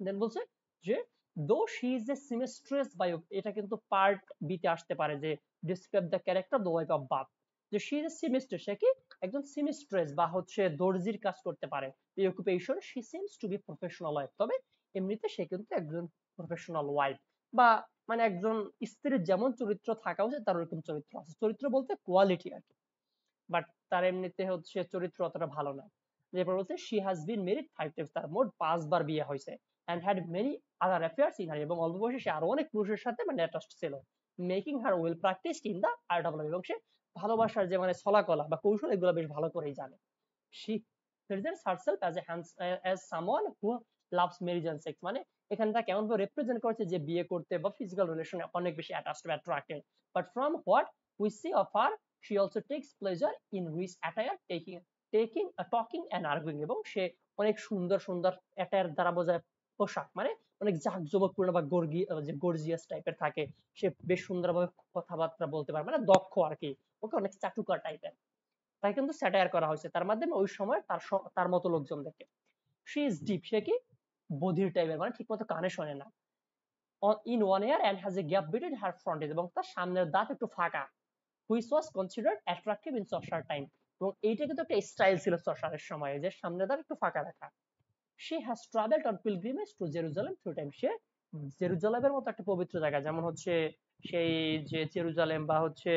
A: দেন বলছে যে though she is a seamstress by, এটা কিন্তু পার্ট বিতে আসতে পারে যে describe the character the wife of Bath, যে শি ইজ এ সিমেস্ট্রেস, সে কি একজন সিমেস্ট্রেস বা হচ্ছে দর্জির কাজ করতে পারে। এই occupation she seems to be professional wife, তবে এমনিতে সে কিন্তু একজন প্রফেশনাল ওয়াইফ, বা মানে একজন স্ত্রীর যেমন চরিত্র থাকা উচিত তার ওরকম চরিত্র আছে। চরিত্র বলতে কোয়ালিটি আর কি, বাট তার এমনিতে হচ্ছে চরিত্র অতটা ভালো না। এরপর বলছে she has been married 5 times, তার মোট 5 বার বিয়ে হয়েছে, and had many other affairs in her, এবং অল্প বয়সে সে আরো অনেক পুরুষের সাথে মানে অ্যাটাচড ছিল। Making her well practised in the art of love, এবং সে ভালোবাসার যে মানে ছলাকলা বা কৌশল এগুলো বেশ ভালো করেই জানে। She presents herself as a as someone who loves marriage and sex, মানে এখানে তাকে এমন ভাবে রিপ্রেজেন্ট করেছে যে বিয়ে করতে বা ফিজিক্যাল রিলেশনে অনেক বেশি অ্যাটাচড বা attracted. But from what we see of her she also takes pleasure in rich attire, talking and arguing, এবং সে অনেক সুন্দর সুন্দর অ্যাটায়ার দ্বারা বোঝায় পোশাক, মানে অনেক জাঁকজমকপূর্ণ বা গর্জিয়াস টাইপের থাকে, সে বেশ সুন্দরভাবে কথাবার্তা বলতে পারে, মানে দক্ষ আর কি, ওকে অনেক চাটুকার টাইপের, তাই কিন্তু স্যাটায়ার করা হয়েছে তার মাধ্যমে ওই সময় তার মতো লোকজনদেরকে। শি ইজ ডিপ, সে কি বধির টাইপের, মানে ঠিক মতো কানে শোনে না। In one year and has a gap between her front, এবং তার সামনের দাঁত একটু ফাঁকা, which was considered attractive in Chaucer time, এবং এইটা কিন্তু একটা স্টাইল ছিল চসারের সময়ে যে সামনে দাঁড় একটু ফাঁকা রাখা। she has traveled on pilgrimage to Jerusalem 3 times, সে জেরুজালেমের মতো একটা পবিত্র জায়গা, যেমন হচ্ছে সেই যে জেরুজালেম বা হচ্ছে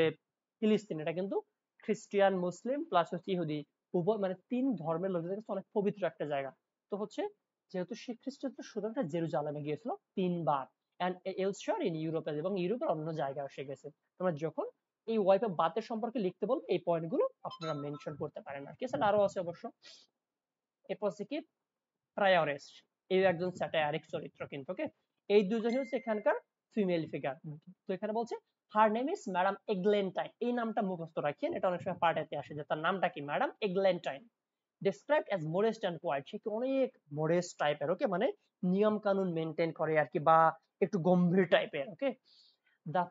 A: ফিলিস্তিন, এটা কিন্তু খ্রিস্টান মুসলিম প্লাস হচ্ছে ইহুদি উভয় মানে 3 ধর্মের লোকদের কাছে অনেক পবিত্র একটা জায়গা। তো হচ্ছে যেহেতু সে খ্রিস্টান শুধুমাত্র জেরুজালেমে গিয়েছিল 3 বার, এন্ড এলসেয়ার ইন ইউরোপে, এবং ইউরোপের অন্য জায়গায় সে গেছে। তোমরা যখন এই ওয়াইফ অফ বাথের সম্পর্কে লিখতে বলবো এই পয়েন্টগুলো আপনারা মেনশন করতে পারেন আর কি, স্যার আরো আছে অবশ্য। এরপর হচ্ছে কি প্রায়োরেস, এই একজন স্যাটায়ারিক চরিত্র কিন্তু। ওকে, এই দুজনই হচ্ছে এখানকার ফিমেল ফিগার। তো এখানে বলছে হার নেম ইজ ম্যাডাম এগলেন্টাইন, এই নামটা মুখস্থ রাখেন, এটা অনেক সময় পার্টিতে আসে যে তার নামটা কি, madam Eglantine. Described as modest and quiet, সে কি অনেক মোডেস্ট টাইপের, ওকে, মানে নিয়ম কানুন মেনটেন করে আর কি, বা একটু গম্ভীর টাইপের। ওকে, দা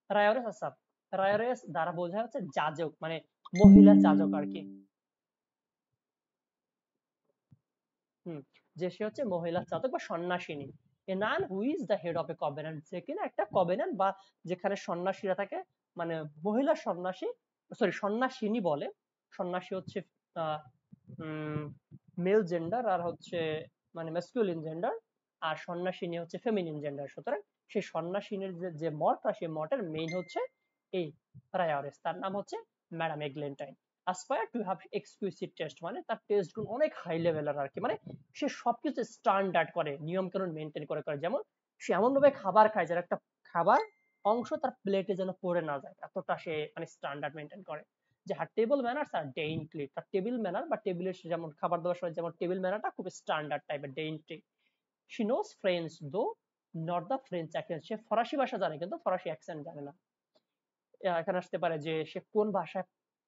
A: প্রায়োরেস আসাব, প্রায়োরেস দ্বারা বোঝা হচ্ছে যাজক, মানে মহিলা যাজক আর কি। যে সে হচ্ছে মহিলা যাজক বা সন্ন্যাসিনী। A nun who is the head of a covenant, যে কিনা একটা কভেন্যান্ট বা যেখানে সন্ন্যাসীরা থাকে, মানে মহিলা সন্ন্যাসী, সরি সন্ন্যাসিনী বলে, সন্ন্যাসী হচ্ছে মেল জেন্ডার আর হচ্ছে মানে ম্যাসকুলিন জেন্ডার, আর সন্ন্যাসিনী হচ্ছে ফেমিনিন জেন্ডার। সুতরাং সেই সন্ন্যাসিনীর যে মঠ, সেই মঠের মেইন হচ্ছে এই প্রায়োরেস, তার নাম হচ্ছে madam Eglantine. Aspire to have exclusive taste, মানে তার টেস্ট গুলো অনেক হাই লেভেলের আর কি, মানে সে সবকিছু স্ট্যান্ডার্ড করে, নিয়ম কানুন মেনটেন করে করে। যেমন সে এমন ভাবে খাবার খায় যার একটা খাবার অংশ তার প্লেটে যেন পড়ে না যায়, এতটা সে মানে স্ট্যান্ডার্ড মেনটেন করে। যে হার টেবিল ম্যানার্স আর ডেইনটলি, তার টেবিল ম্যানার বা টেবিলের যেমন খাবার দাবার সময় যেমন টেবিল ম্যানারটা খুব স্ট্যান্ডার্ড টাইপের, ডেইনটলি। শি নোস ফ্রেঞ্চ দো নট দ্য ফ্রেঞ্চ অ্যাকসেন্ট, সে ফরাসি ভাষা জানে কিন্তু ফরাসি অ্যাকসেন্ট জানে না। এখানে আসতে পারে যে সে কোন ভাষায়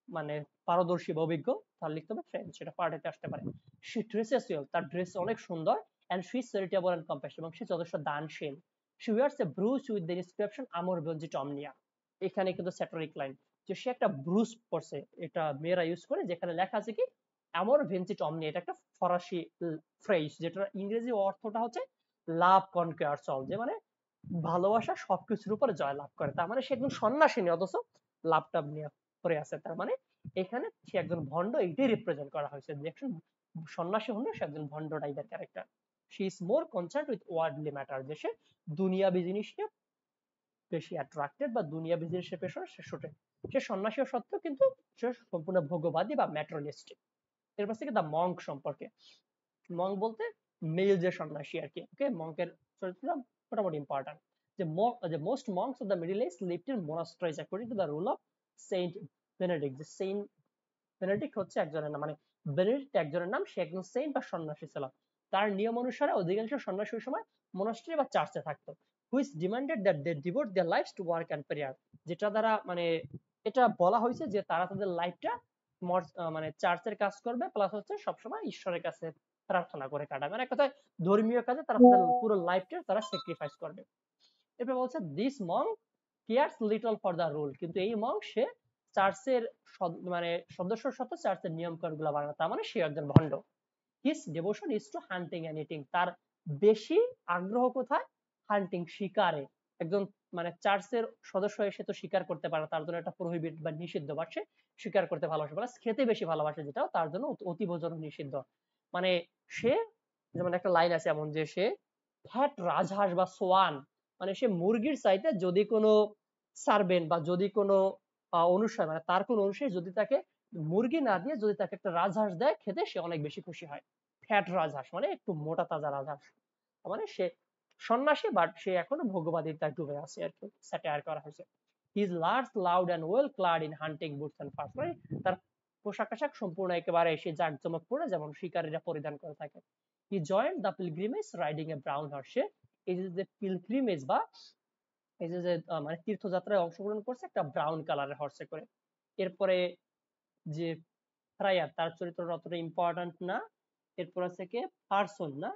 A: মানে পারদর্শী বা অভিজ্ঞ, তার লিখতে হবে ফ্রেঞ্চ, সেটা পার্টিতে আসতে পারে। শি ড্রেসেস ওয়েল, তার ড্রেস অনেক সুন্দর। And she is charitable and compassion, এবং সে যথেষ্ট দানশীল। She wears a brooch with the inscription amor vincit omnia, এখানে কিন্তু স্যাটারিক লাইন, যে সে একটা ব্রুচ পরছে, এটা মেয়েরা ইউজ করে, যেখানে লেখা আছে কি আমর ভেঞ্জিট অমনিয়া, এটা একটা ফরাসি ফ্রেজ, যেটার ইংরেজি অর্থটা হচ্ছে লাভ কনকোয়ার্স অল, যে মানে ভালোবাসা সবকিছুর উপরে জয় লাভ করে। তার মানে সে একজন সন্ন্যাসিনী অথচ লাভটা নিয়ে পড়ে আছে। তার মানে এখানে সে একজন ভণ্ড, এইটাই রিপ্রেজেন্ট করা হয়েছে, যে একজন সন্ন্যাসী হলে সে একজন ভণ্ড টাইপের character. She is more concern with worldly matter, যে সে দুনিয়াবি জিনিস নিয়ে বেশি অ্যাট্রাক্টেড বা দুনিয়াবি জিনিসের পেছনে সে ছুটে। সে সন্ন্যাসী সত্ত্বেও কিন্তু সে সম্পূর্ণ ভোগবাদী বা ম্যাটেরিয়ালিস্টিক। এরপর থেকে দ্য মঙ্ক সম্পর্কে, মঙ্ক বলতে মেল যে সন্ন্যাসী আর কি। ওকে, মঙ্কের চরিত্রটা মোটামুটি ইম্পর্টেন্ট। যে most monks of the middle Age lived in monasteries according to the rule of Saint Benedict. যে সেন্ট বেনেডিক্ট হচ্ছে একজনের নাম, মানে বেনেডিক্ট একজনের নাম, সে একজন সেন্ট বা সন্ন্যাসী ছিল। তার নিয়ম অনুসারে অধিকাংশ সন্ন্যাসী ওই সময় মোনাস্ট্রি বা চার্চে থাকতো। Which demanded that they devote their lives to work and prayer, যেটা দ্বারা মানে এটা বলা হয়েছে যে তারা তাদের লাইফটা মানে চার্চের কাজ করবে, প্লাস হচ্ছে সবসময় ঈশ্বরের কাছে প্রার্থনা করে কাটাবে, মানে এক কথায় ধর্মীয় কাজে তারা তাদের পুরো লাইফটা তারা স্যাক্রিফাইস করবে। এরপর বলছে this Monk cares little for the rule, কিন্তু এই মঙ্ক সে চার্চের মানে সদস্যর সাথে চার্চের নিয়ম কানুন গুলা মানে, তার মানে সে একজন ভণ্ড। His devotion is to hunting and eating, তার বেশি আগ্রহ কোথায়? হান্টিং, শিকারে। একজন মানে চার্চের সদস্য এসে তো শিকার করতে পারে, তার জন্য একটা প্রহিবিট বা নিষিদ্ধ, বাট সে শিকার করতে ভালোবাসে, প্লাস খেতে বেশি ভালোবাসে, যেটাও তার জন্য অতি ভোজন নিষিদ্ধ। মানে সে যেমন একটা লাইন আছে এমন, যে সে ফ্যাট রাজহাঁস বা সোয়ান, মানে সে মুরগির চাইতে যদি কোনো সার্ভেন্ট বা যদি কোনো অনুষ্ঠান, মানে তার কোনো অনুষ্ঠানে যদি তাকে মুরগি না দিয়ে যদি তাকে একটা রাজহাঁস দেয় খেতে, সে অনেক বেশি খুশি হয়। ফ্যাট রাজহাঁস মানে একটু মোটা তাজা রাজহাঁস, মানে সে সন্ন্যাসী বাট সে এখনো ভোগবাদিতায় ডুবে আছে আর কি, স্যাটায়ার করা হয়েছে। His large loud and well clad in hunting boots and furs, মানে তার পোশাক আশাক সম্পূর্ণ একেবারে সে জাঁকজমক করে যেমন শিকারীরা পরিধান করে থাকে। He joined the pilgrimage riding a brown horse, সে এই যে পিলগ্রিমেজ বা এই যে মানে তীর্থযাত্রায় অংশগ্রহণ করছে একটা ব্রাউন কালারের হর্সে করে। এরপরে যে ফ্রায়ার, তার চরিত্রটা অতটা ইম্পর্টেন্ট না। এরপর আছে কে পার্সন, না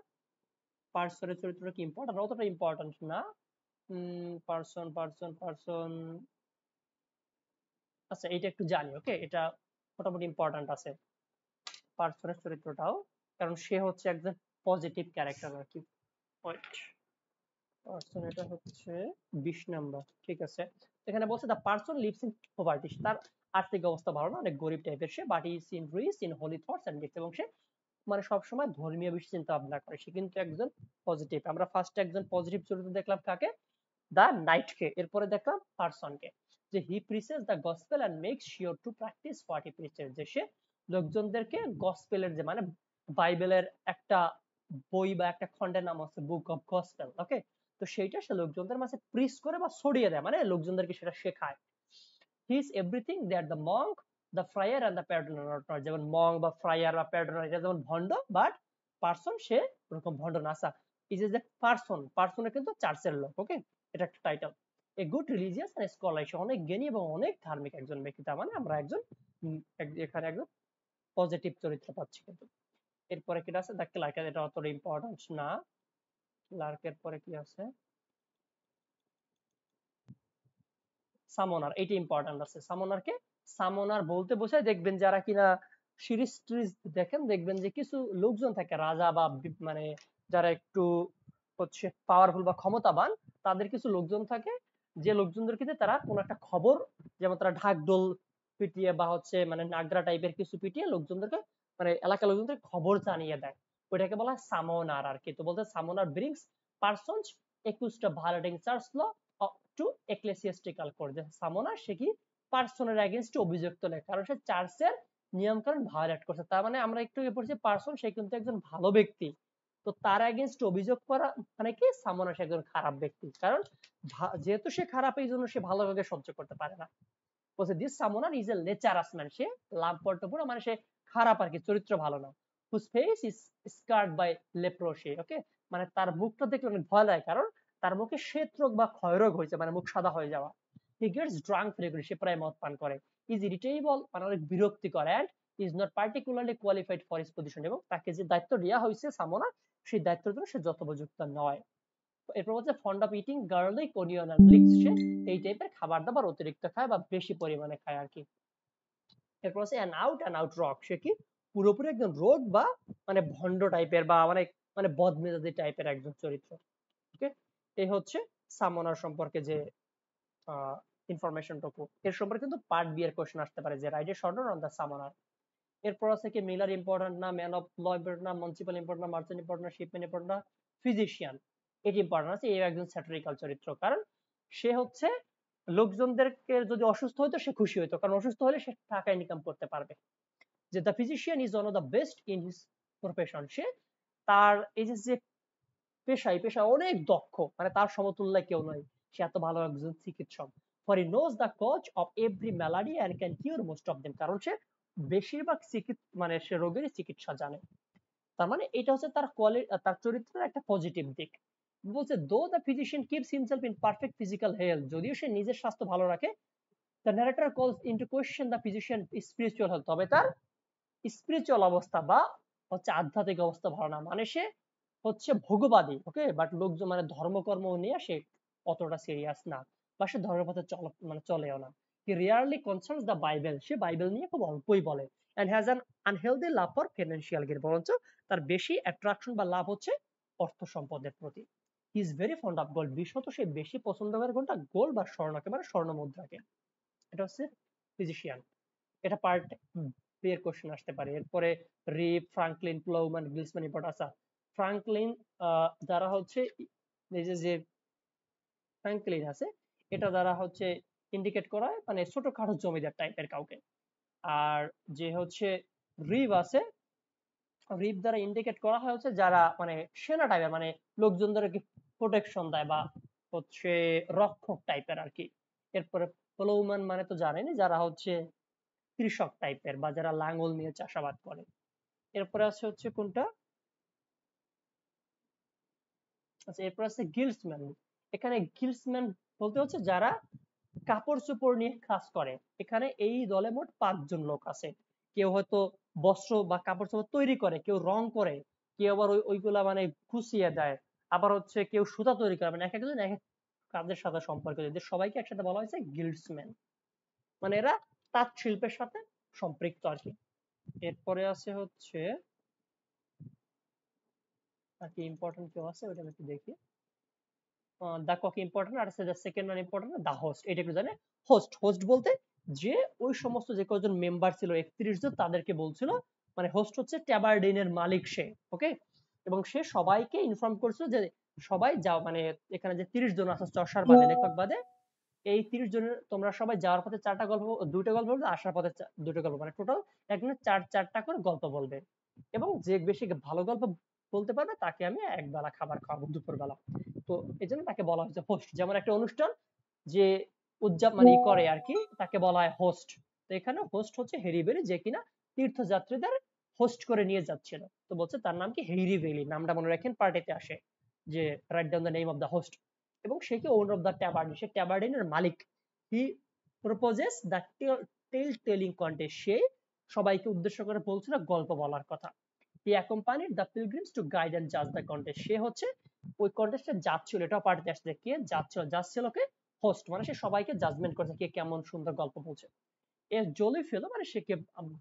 A: পার্সনের চরিত্রটা কি ইম্পর্টেন্ট? অতটা ইম্পর্টেন্ট না। পার্সন পার্সন পার্সন, আচ্ছা এটা একটু জানি। ওকে, এটা মোটামুটি ইম্পর্টেন্ট আছে পার্সনের চরিত্রটাও, কারণ সে হচ্ছে একজন পজিটিভ ক্যারেক্টার আর কি। পার্সন এটা হচ্ছে 20 নাম্বার, ঠিক আছে। এখানে বলছে the parson lives in poverty, তার আর্থিক অবস্থা ভালো না, অনেক গরিব টাইপের সে, but is in rich in holy thoughts and deeds, এবং সে মানে সবসময় ধর্মীয় বিষয়ে চিন্তা ভাবনা করে, সে কিন্তু একজন পজিটিভ। আমরা ফার্স্টে একজন পজিটিভ চরিত্র দেখলাম কাকে? দা নাইটকে। এরপরে দেখলাম পার্সনকে, যে he preaches the gospel and makes sure to practice what he preaches, যে সে লোকজনদেরকে গসপেলের যে মানে বাইবেলের একটা বই বা একটা খণ্ডের নাম হচ্ছে বুক অফ গসপেল। ওকে, তো সেইটা সে লোকজনদের মাঝে প্রিচ করে বা ছড়িয়ে দেয়, মানে লোকজনদেরকে সেটা শেখায়। He is everything that the monk, the friar and the patron are not, যেমন মঙ্ক বা ফ্রায়ার বা প্যাট্রন এটা যেমন ভণ্ড, বাট পার্সন সে ওরকম ভণ্ড না। ইজ ইজ এ পার্সন, পার্সনে কিন্তু চার্চের লোক। ওকে, এটা একটা title. A good religious and scholar, সে অনেক জ্ঞানী এবং অনেক ধার্মিক একজন ব্যক্তি। তার মানে আমরা একজন এখানে একজন পজিটিভ চরিত্র পাচ্ছি কিন্তু। এরপরে কি আছে? দ্য ক্লার্ক, এটা অতটা ইম্পর্টেন্ট না। ক্লার্কের পরে কি আছে? সামনার, এইটা ইম্পর্টেন্ট আছে। সামনারকে সামনার বলতে বোঝায়, দেখবেন যারা কিনা সিরিজ টিরিজ দেখেন, দেখবেন যে কিছু লোকজন থাকে রাজা বা মানে যারা একটু হচ্ছে পাওয়ারফুল বা ক্ষমতাবান, তাদের কিছু লোকজন থাকে, যে লোকজনদেরকে তারা কোন একটা খবর, যেমন তারা ঢাকঢোল পিটিয়ে বা হচ্ছে মানে নাগরা টাইপের কিছু পিটিয়ে লোকজনদেরকে মানে এলাকার লোকজনদের খবর জানিয়ে দেয়, ওইটাকে বলা হয় সামনার আর কি। তো বলতে summoner brings parsons accused of violating church law to ecclesiastical code, যে সামোনার সে কি পার্সনের এগেইনস্টে অভিযোগ তোলে, কারণ সে চার্চের নিয়মকানুন ভায়োলেট করছে। তার মানে আমরা একটু পড়ছি পার্সন সে কিন্তু একজন ভালো ব্যক্তি, তো তার এগেইনস্টে অভিযোগ করা মানে কি সামোনার সে একজন খারাপ ব্যক্তি, কারণ যেহেতু সে খারাপ এই জন্য সে ভালোভাবে সহ্য করতে পারে না। বলছে দিস সামোনার ইজ এ লেচারাস ম্যান, সে লাভ করতে পুরো মানে সে খারাপ আর কি, চরিত্র ভালো না। Whose face is scarred by leprosy, okay, মানে তার মুখটা দেখলে অনেক ভয় লাগে, কারণ তার মুখে শ্বেত রোগ বা ক্ষয় রোগ হয়েছে, মানে মুখ সাদা হয়ে যাওয়া। হি গেটস ড্রাঙ্ক ফ্রিকুয়েন্টলি, সে প্রায় মদ পান করে। ইজ ইরিটেবল, মানে অনেক বিরক্তিকর, and is not particularly qualified for his position, এবং তাকে যে দায়িত্ব দেওয়া হয়েছে সামোনা, সেই দায়িত্বের জন্য সে যথোপযুক্ত নয়। এরপর হচ্ছে fond of eating garlic onion and leeks, সে এই টাইপের খাবার দাবার অতিরিক্ত খায় বা বেশি পরিমাণে খায় আর কি। এরপর হচ্ছে অ্যান আউট রক, সে কি পুরোপুরি একজন রোগ বা মানে ভন্ড টাইপের বা মানে মানে বদমেজাজি টাইপের একজন চরিত্র। ওকে, এই হচ্ছে সামোনার সম্পর্কে যে ইনফরমেশনটুকু। এর সম্পর্কে কিন্তু পার্ট বি এর কোশ্চেন আসতে পারে, যে write a short on the summoner. এরপর আছে কি মিলার ইম্পর্টেন্ট না, ম্যান অফ ল ইম্পর্টেন্ট না, মিউনিসিপাল ইম্পর্টেন্ট না, মার্চেন্ট ইম্পর্টেন্ট না, শিপম্যান ইম্পর্টেন্ট না, ফিজিশিয়ান এটি ইম্পর্টেন্ট আছে। এই একজন স্যাটিরিক্যাল চরিত্র, কারণ সে হচ্ছে লোকজনদেরকে যদি অসুস্থ হইতো সে খুশি হইতো, কারণ অসুস্থ হলে সে টাকা ইনকাম করতে পারবে। যে the physician is one of the best in his profession, সে তার এই যে পেশা অনেক দক্ষ, মানে তার সমতুল্য কেউ নয়, সে এত ভালো একজন চিকিৎসক। For he knows the cause of every malady and can cure most of them, কারণ সে বেশিরভাগ মানে সে রোগেরই চিকিৎসা জানে। তার মানে এটা হচ্ছে তার তার চরিত্রের একটা পজিটিভ দিক। বলছে দো the physician keeps himself in perfect physical health, যদিও সে নিজের স্বাস্থ্য ভালো রাখে, দ্য ন্যারেটর কলস into question the physician spiritual health, তবে তার স্পিরিচুয়াল অবস্থা বা হচ্ছে আধ্যাত্মিক অবস্থা ভালো না, মানে সে হচ্ছে ভোগবাদী, ওকে, বাট লোকজন মানে ধর্মকর্ম নিয়ে সে অতটা সিরিয়াস না, বা সে ধর্মের পথে মানে চলেও না। He rarely concerns the Bible, সে বাইবেল নিয়ে খুব অল্পই বলে। And has an unhealthy love for financial gain, বরঞ্চ তার বেশি অ্যাট্রাকশন বা লাভ হচ্ছে অর্থ সম্পদের প্রতি। He is very fond of gold, বিশেষত সে বেশি পছন্দ করে কোনটা, গোল্ড বা স্বর্ণকে, মানে স্বর্ণ মুদ্রাকে। এটা হচ্ছে ফিজিশিয়ান, এটা পার্ট এর কোশ্চেন আসতে পারে। এরপরে রিপ, ফ্রাঙ্কলিন, প্লাউম্যান, গিলসম্যান ইম্পর্টেন্ট আছে। ফ্রাঙ্কলিন যারা হচ্ছে এই যে ফ্রাঙ্কলিন আছে, এটা দ্বারা হচ্ছে ইন্ডিকেট করা হয় মানে ছোটখাটো জমিদার টাইপের কাউকে। আর যে হচ্ছে রিপ আছে, রিপ দ্বারা ইন্ডিকেট করা হয় হচ্ছে যারা মানে সেনা টাইপের, মানে লোকজনদেরকে প্রোটেকশন দেয় বা হচ্ছে রক্ষক টাইপের আর কি। এরপরে প্লাউম্যান মানে তো জানেনই, যারা হচ্ছে কৃষক টাইপের বা যারা লাঙ্গল নিয়ে চাষাবাদ করে। এরপরে আছে হচ্ছে কোনটা, আচ্ছা এরপর আছে গিল্ডসম্যান। এখানে গিল্ডসম্যান বলতে হচ্ছে যারা কাপড় চোপড় নিয়ে কাজ করে। এখানে এই দলে মোট 5 জন লোক আছে। কেউ হয়তো বস্ত্র বা কাপড় চোপড় তৈরি করে, কেউ রং করে, কেউ আবার ওইগুলা মানে খুশিয়ে দেয়, আবার হচ্ছে কেউ সুতা তৈরি করে, মানে এক একজন এক এক কাজের সাথে সম্পর্কিত, এদের সবাইকে একসাথে বলা হয়েছে গিল্ডসম্যান, মানে এরা তাঁত শিল্পের সাথে সম্পৃক্ত আর কি। এরপরে আছে হচ্ছে আর কি ইম্পর্টেন্ট কেউ আছে ওটা একটু দেখি। দা কক ইম্পর্টেন্ট, আর আছে সেকেন্ড ওয়ান ইম্পর্টেন্ট দা হোস্ট, এটা একটু জানে। হোস্ট বলতে যে ওই সমস্ত যে কয়জন মেম্বার ছিল 31 জন, তাদেরকে বলছিল, মানে হোস্ট হচ্ছে ট্যাবার্ডিনের মালিক সে, ওকে, এবং সে সবাইকে ইনফর্ম করছিল যে সবাই যাও, মানে এখানে যে 30 জন আছে চর্ষার বাদে লেখক বাদে, এই 30 জনের তোমরা সবাই যাওয়ার পথে 4টা গল্প, 2টা গল্প বলবে, আসার পথে 2টা গল্প, মানে টোটাল একজনের 4টা করে গল্প বলবে, এবং যে বেশি ভালো গল্প বলতে পারবে তাকে আমি একবেলা খাবার খাওয়াবো দুপুর বেলা। তো এই জন্য তাকে বলা হয়েছে হোস্ট। যেমন একটা অনুষ্ঠান যে মানে করে আর কি, তাকে বলা হয় হোস্ট। তো এখানে হোস্ট হচ্ছে হেরি বেরি, যে কিনা তীর্থযাত্রীদের হোস্ট করে নিয়ে যাচ্ছিল। তো বলছে তার নাম কি হেরি বেলি, নামটা মনে রাখেন, পার্টিতে আসে যে write down the name of the host. এবং সে কি ওনার অফ দ্য ট্যাবার্ডিন, সে ট্যাবার্ডিনের মালিক। He proposes the tale telling contest, সে সবাইকে উদ্দেশ্য করে বলছিল গল্প বলার কথা। He accompanied the pilgrims to guide and জাজ দ্য কন্টেস্ট, সে হচ্ছে ওই কন্টেস্টে জাজ ছিল, এটাও পার্টিতে আসছে। কে জাজ ছিল কে, হোস্ট, মানে সে সবাইকে জাজমেন্ট করছে কে কেমন সুন্দর গল্প বলছে। এ জলি ফেলো, মানে সে কে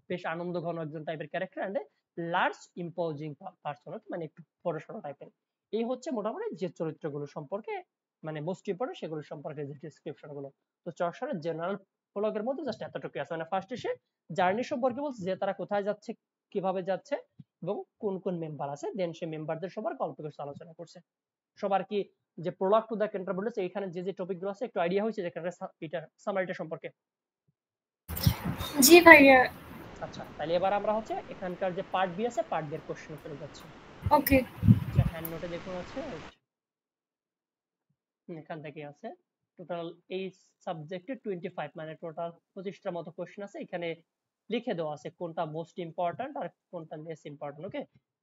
A: বেশ আনন্দ ঘন একজন টাইপের character, and large imposing person, মানে একটু বড়সড় টাইপের। এই হচ্ছে মোটামুটি যে চরিত্রগুলো সম্পর্কে মানে মোস্ট ইম্পর্টেন্ট সেগুলো সম্পর্কে যে ডিসক্রিপশন গুলো। তো চর্ষারের জেনারেল প্রোলগের মধ্যে জাস্ট এতটুকু আছে, মানে ফার্স্ট এসে জার্নি সম্পর্কে বলছে যে তারা কোথায় যাচ্ছে, কিভাবে যাচ্ছে, এবং কোন কোন মেম্বার আছে, দেন সে মেম্বারদের সবার গল্প কিছু আলোচনা করছে। সবার কি যে প্রোলগ টু দ্য ক্যান্টারবুরি এখানে যে যে টপিকগুলো আছে একটু আইডিয়া হয়েছে যে এটা সামারিটা সম্পর্কে?
B: জি ভাইয়া।
A: আচ্ছা, তাহলে এবার আমরা হচ্ছে এখানকার যে পার্ট বি আছে পার্ট বি এর কোশ্চেন চলে যাচ্ছি।
B: ওকে।
A: আচ্ছা, হ্যান্ড নোটে দেখুন আছে, এখান থেকে আছে টোটাল এই সাবজেক্টে 25 মানে টোটাল 25টার মতো কোশ্চেন আছে। এখানে লিখে দেওয়া আছে কোনটা মোস্ট ইম্পর্ট্যান্ট আর কোনটা লেস ইম্পর্ট্যান্ট। ওকে,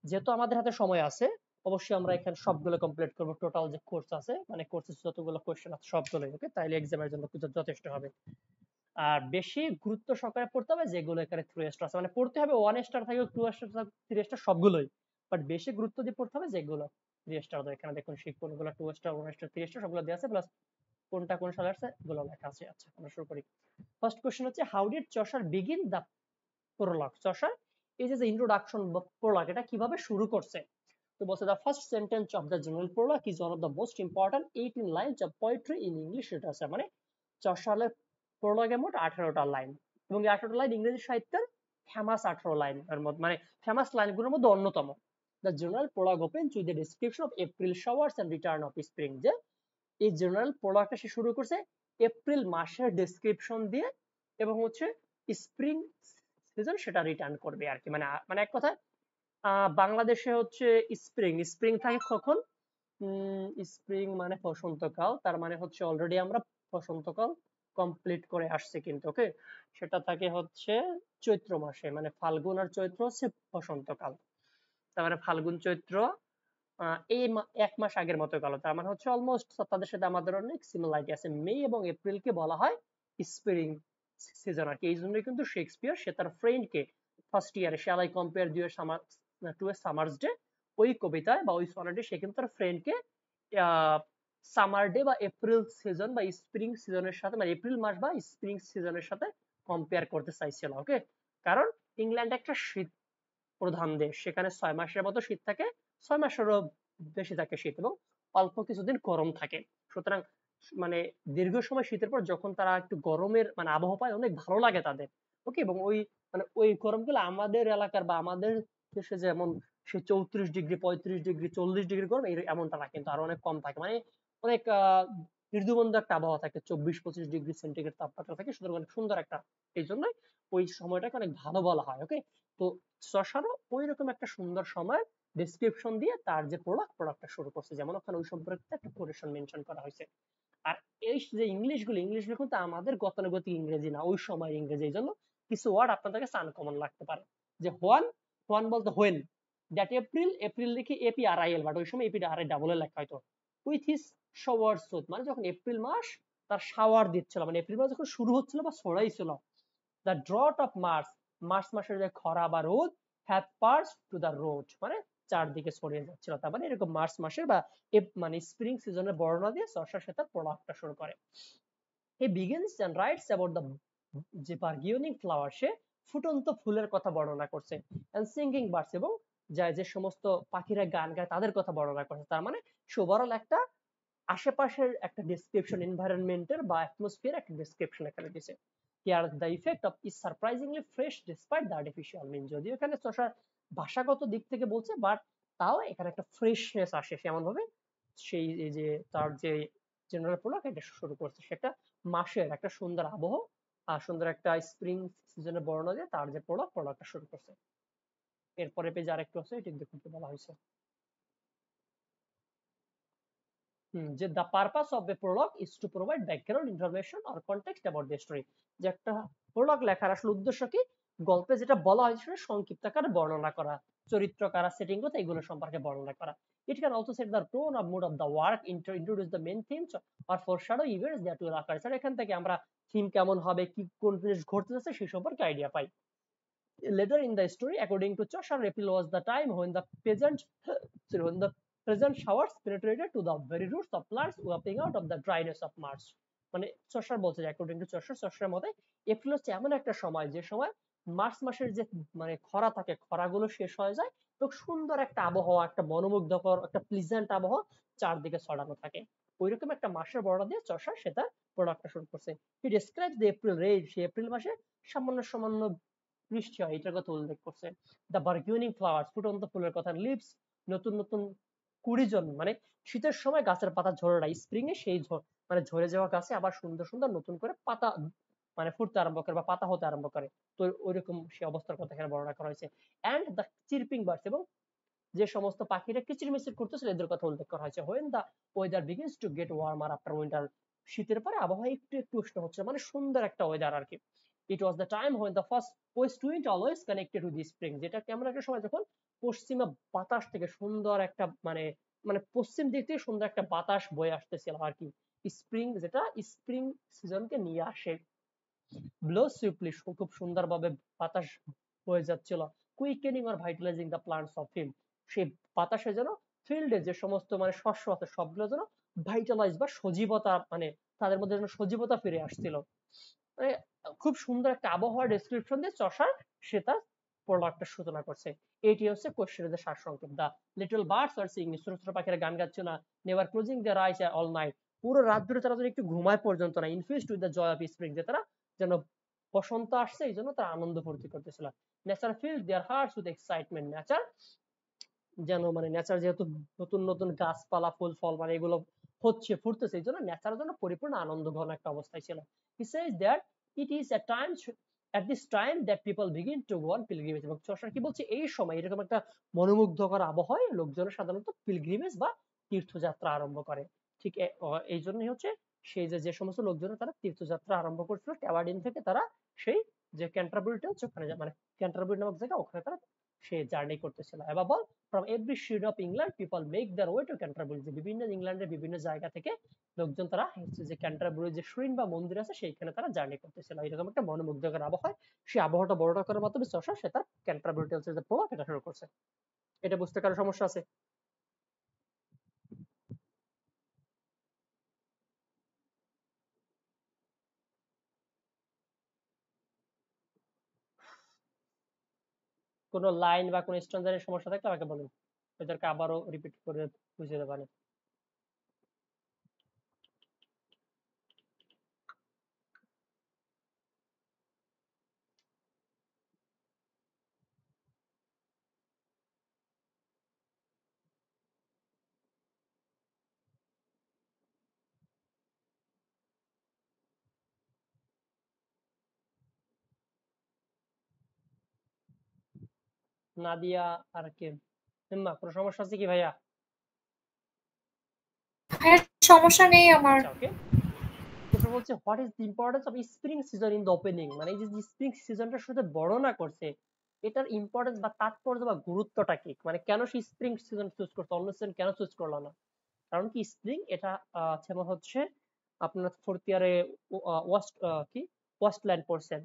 A: যেহেতু আমাদের হাতে সময় আছে অবশ্যই আমরা এখানে সবগুলো কমপ্লিট করব, টোটাল যে কোর্স আছে মানে কোর্সের যতগুলো কোশ্চেন আছে সবগুলোই। ওকে, তাইলে এক্সামের জন্য যথেষ্ট হবে। আর বেশি গুরুত্ব সহকারে পড়তে হবে যেগুলো এখানে 3 স্টার আছে, মানে পড়তে হবে 1 স্টার থেকে 2 স্টার 3 স্টার সবগুলোই, বাট বেশি গুরুত্ব দিয়ে পড়তে হবে যেগুলো 3 স্টার। এখানে দেখুন সেই কোনগুলো 2 স্টার 1 স্টার 3 স্টার সবগুলো দেওয়া আছে, প্লাস কোনটা কোন সালে আসছে এগুলো লেখা আছে। আচ্ছা, আমরা শুরু করি। ফার্স্ট কোশ্চেন হচ্ছে how did Chaucer begin the Prolog? Chaucer এই যে ইন্ট্রোডাকশন বা প্রোলগ এটা কিভাবে শুরু করছে? তো বলছে the first sentence of the general Prolog is one of the most important 18 lines of poetry in English literature. মানে চসারের প্রোলগে মোট 18টা লাইন, এবং এই 18টা লাইন ইংরেজি সাহিত্যের ফেমাস 18 লাইন এর মধ্যে, মানে ফেমাস লাইনগুলোর মধ্যে অন্যতম। The general prologue opens with the description of April showers and return of spring. যে এই জেনারেল প্রোলগটা সে শুরু করছে এপ্রিল মাসের ডেসক্রিপশন দিয়ে এবং হচ্ছে স্প্রিং সিজন সেটা রিটার্ন করবে আর কি। মানে এক কথা বাংলাদেশে হচ্ছে স্প্রিং স্প্রিং থাকে কখন? স্প্রিং মানে বসন্তকাল, তার মানে হচ্ছে অলরেডি আমরা বসন্তকাল কমপ্লিট করে আসছে কিন্তু। ওকে, সেটা থাকে হচ্ছে চৈত্র মাসে, মানে ফাল্গুন আর চৈত্র হচ্ছে বসন্তকাল। তার মানে ফাল্গুন চৈত্র এই এক মাস আগের মতো গেল, তার মানে হচ্ছে অলমোস্ট তাদের সাথে আমাদের অনেক সিমিলারিটি আছে। মে এবং এপ্রিলকে বলা হয় স্প্রিং সিজন আর কি। এই জন্যই কিন্তু শেক্সপিয়ার সে তার ফ্রেন্ডকে ফার্স্ট ইয়ারে shall I compare you summer to a summer's day ওই কবিতায় বা ওই সনেটে সে কিন্তু তার ফ্রেন্ডকে সামার ডে বা এপ্রিল সিজন বা স্প্রিং সিজনের সাথে, মানে এপ্রিল মাস বা স্প্রিং সিজনের সাথে কম্পেয়ার করতে চাইছিল। ওকে, কারণ ইংল্যান্ড একটা শীত প্রধান দেশ, সেখানে 6 মাসের মতো শীত থাকে, 6 মাসেরও বেশি থাকে শীত, এবং অল্প কিছুদিন গরম থাকে। সুতরাং মানে দীর্ঘ সময় শীতের পর যখন তারা একটু গরমের মানে আবহাওয়া পায় অনেক ভালো লাগে তাদের। ওকে, এবং ওই মানে ওই গরমগুলো আমাদের এলাকার বা আমাদের দেশে যেমন সে 34 ডিগ্রি 35 ডিগ্রি 40 ডিগ্রি গরম এমনটা না, কিন্তু আরো অনেক কম থাকে, মানে অনেক ঋতুবন্ধ একটা আবহাওয়া থাকে, 24-25 ডিগ্রি সেন্টিগ্রেড তাপমাত্রা থাকে। সুতরাং অনেক সুন্দর একটা, এই জন্যই ওই সময়টাকে অনেক ভালো বলা হয়। ওকে, তো চসারও ওই রকম একটা সুন্দর সময় ডেসক্রিপশন দিয়ে তার যে প্রোডাক্টটা শুরু করছে, যেমন ওখানে ওই সম্পর্কে একটা কোটেশন মেনশন করা হয়েছে। আর এই যে ইংলিশগুলো কিন্তু আমাদের গতানুগতিক ইংরেজি না, ওই সময় ইংরেজি। এই জন্য কিছু ওয়ার্ড আপনাদের কাছে আনকমন লাগতে পারে, যে হোয়ান বলতে হোয়েন, দ্যাট এপ্রিল লিখে APRIL, বাট ওই সময় APRI ডাবল এ লেখা হয়তো। উইথ হিজ শাওয়ার সুট, মানে যখন এপ্রিল মাস তার শাওয়ার দিচ্ছিল, মানে এপ্রিল মাস যখন শুরু হচ্ছিল বা ছড়াইছিল। দ্য ড্রট অফ মার্চ মাসের যে খরা বা রোদ have pierced to the road, মানে চারদিকে ছড়িয়ে যাচ্ছিল। তার মানে এরকম মার্চ মাসের বা মানে স্প্রিং সিজনের বর্ণনা দিয়ে চর্চার সাথে প্রোডাক্টটা শুরু করে। He begins and writes about the যে বার্গিউনিং ফ্লাওয়ার, সে ফুটন্ত ফুলের কথা বর্ণনা করছে, এন্ড সিঙ্গিং বার্ডস, এবং যে সমস্ত পাখিরা গান গায় তাদের কথা বর্ণনা করছে। তার মানে ওভারঅল একটা আশেপাশের একটা ডেসক্রিপশন, এনভায়রনমেন্টের বা অ্যাটমসফিয়ার একটা ডেসক্রিপশন এখানে দিয়েছে। Here the effect of is surprisingly fresh despite the artificial mean. যদিও এখানে চষার ভাষাগত দিক থেকে বলছে, বাট তাও এখানে একটা ফ্রেশনেস আসে এমন ভাবে সেই যে তার যে জেনারেল প্রোডাক্ট এটা শুরু করছে, সেটা মাসের একটা সুন্দর আবহাওয়া আর সুন্দর একটা স্প্রিং সিজনের বর্ণনা দিয়ে তার যে প্রোডাক্টটা শুরু করছে। এরপরে পেজ আরেকটু আছে, এটি দেখুন কি বলা হয়েছে। যে the purpose of the Prolog is to provide background information or context about the story. যে একটা প্রোলগ লেখার আসলে উদ্দেশ্য কি, গল্পে যেটা বলা হয়েছে সেটা সংক্ষিপ্ত আকারে বর্ণনা করা, চরিত্র কারা, সেটিং কোথায়, এগুলো সম্পর্কে বর্ণনা করা। It can also set the tone of mood of the work, introduce the main themes or foreshadow events that will occur. এছাড়া এখান থেকে আমরা থিম কেমন হবে, কি কোন জিনিস ঘটতে যাচ্ছে সেই সম্পর্কে idea pi. Later in the story, according to Chaucer, April was the time when the present showers penetrated to the very roots of plants, wiping out of the dryness of March. মানে চষার বলছে যে according to চষার মতে April হচ্ছে এমন একটা সময় যে সময় মার্চ মাসের যে মানে খরা থাকে, খরাগুলো শেষ হয়ে যায়, তো সুন্দর একটা আবহাওয়া, একটা মনোমুগ্ধকর একটা প্লিজেন্ট আবহাওয়া চারদিকে ছড়ানো থাকে। ওইরকম একটা মাসের বর্ণনা দিয়ে চষা সেটা প্রোডাক্টটা শুরু করছে। He describes the April rain, সে এপ্রিল মাসে সামান্য বৃষ্টি হয় এটার কথা উল্লেখ করছে। দ্য বার্গিউনিং ফ্লাওয়ার্স, ফুটন্ত ফুলের কথা, লিভস নতুন কুড়ি জন, মানে শীতের সময় গাছের পাতা ঝরে না, স্প্রিং এ সেই মানে ঝরে যাওয়া গাছে আবার সুন্দর সুন্দর নতুন করে পাতা মানে ফুটতে আরম্ভ করে বা পাতা হতে আরম্ভ করে। তো ওইরকম সে অবস্থার কথা এখানে বর্ণনা করা হয়েছে। এন্ড দ্য চিরপিং বার্ডস, এবং যে সমস্ত পাখিরা কিচিরমিচির করতেছিল এদের কথা উল্লেখ করা হয়েছে। When the weather begins to get warmer after winter, শীতের পরে আবহাওয়া একটু একটু উষ্ণ হচ্ছে, মানে সুন্দর একটা ওয়েদার আর কি। It was the time when the first west wind always connected with the spring, যেটা কেমন একটা সময় যখন পশ্চিমা বাতাস থেকে সুন্দর একটা মানে মানে পশ্চিম দিক থেকে সুন্দর একটা বাতাস বয়ে আসতেছিল আর কি, স্প্রিং, যেটা স্প্রিং সিজনকে নিয়ে আসে। ব্লো সুইফটলি, খুব সুন্দরভাবে বাতাস বয়ে যাচ্ছিল। Quickening or vitalising the plants of field, সেই বাতাসে যেন ফিল্ডে যে সমস্ত মানে শস্য আছে সবগুলো যেন ভাইটালাইজ বা সজীবতা, মানে তাদের মধ্যে যেন সজীবতা ফিরে আসছিল। মানে খুব সুন্দর একটা আবহাওয়ার ডেসক্রিপশন দিয়ে চষার সে তার প্রোডাক্টের সূচনা করছে। এটি হচ্ছে কোশ্চেনের সারসংক্ষেপ। The little birds are sing, ছোট ছোট পাখিরা গান গাচ্ছে না। Never closing their eyes all night, পুরো রাত ধরে তারা যেন একটু ঘুমায় পর্যন্ত না। Infused with the joy of spring, যে তারা যেন বসন্ত আসছে এই জন্য তারা আনন্দ ফুর্তি করতেছিল। Nature filled their hearts with excitement, nature যেন মানে নেচার যেহেতু নতুন নতুন গাছপালা ফুল ফল মানে এগুলো হচ্ছে ফুটতেছে, এই জন্য নেচার জন্য পরিপূর্ণ আনন্দ ঘন একটা অবস্থায় ছিল। He says that it is a time at this time that people begin to go on pilgrimage, এবং চষার কি বলছে এই সময় এরকম একটা মনোমুগ্ধকর আবহাওয়ায় লোকজন সাধারণত পিলগ্রিমেজ বা তীর্থযাত্রা আরম্ভ করে। ঠিক এই জন্যই হচ্ছে সেই যে সমস্ত লোকজন তারা তীর্থযাত্রা আরম্ভ করছিল ট্যাবার্ডিন থেকে, তারা সেই যে ক্যান্টারবুরি টা ওখানে মানে ক্যান্টারবুরি নামক জায়গা ওখানে তারা সে জার্নি করতেছিল। Above all, from every shade of England people make their way to Canterbury, যে বিভিন্ন ইংল্যান্ডের বিভিন্ন জায়গা থেকে লোকজন তারা যে ক্যান্টারবুরি যে শ্রীন বা মন্দির আছে সেইখানে তারা জার্নি করতেছিল। এরকম একটা মনোমুগ্ধকর আবহাওয়া, সেই আবহাওয়াটা বর্ণনা করার মাধ্যমে চষা সে তার ক্যান্টারবুরি টেলসের যে প্রভাব এটা শুরু করছে। এটা বুঝতে কারো সমস্যা আছে? কোন লাইন বা কোন স্ট্যান্ডার্ডের সমস্যা থাকলে আমাকে বলুন, এদেরকে আবারও রিপিট করে বুঝিয়ে দেবেন। নাদিয়া আর কে? হিম্মা, কোনো সমস্যা আছে কি ভাইয়া?
B: ভাইয়া সমস্যা নেই আমার।
A: ওকে, তারপর বলছে what is the importance of spring season in the opening, মানে এই যে স্প্রিং সিজনটা শুধু বর্ণনা করছে এটার ইম্পর্টেন্স বা তাৎপর্য বা গুরুত্বটা কি, মানে কেন সে স্প্রিং সিজন চুজ করছে, অন্য সিজন কেন চুজ করলো না? কারণ কি স্প্রিং এটা যেমন হচ্ছে আপনার ফোর্থ ইয়ারে ওয়েস্ট কি ওয়েস্টল্যান্ড পড়ছেন,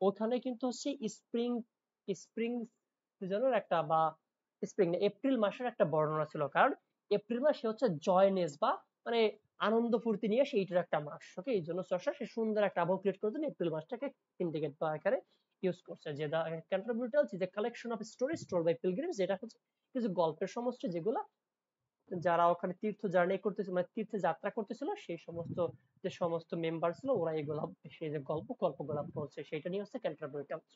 A: ওখানে কিন্তু হচ্ছে স্প্রিং স্প্রিং সিজনের একটা বা স্প্রিং এপ্রিল মাসের একটা বর্ণনা ছিল। কারণ এপ্রিল মাসে হচ্ছে জয়নেস বা মানে আনন্দ ফুর্তি নিয়ে সেইটার একটা মাস। ওকে, এই জন্য চর্চা সে সুন্দর একটা আবহাওয়া ক্রিয়েট করার জন্য এপ্রিল মাসটাকে ইন্ডিকেট বা আকারে ইউজ করছে। যে the Canterbury Tales is a collection of stories told by pilgrims, যেটা হচ্ছে কিছু গল্পের সমষ্টি যেগুলা যারা ওখানে তীর্থ জার্নি করতেছিল মানে তীর্থে যাত্রা করতেছিল সেই সমস্ত যে সমস্ত মেম্বার ছিল ওরা এগুলা সেই যে গল্পগুলা বলছে, সেটা নিয়ে হচ্ছে Canterbury Tales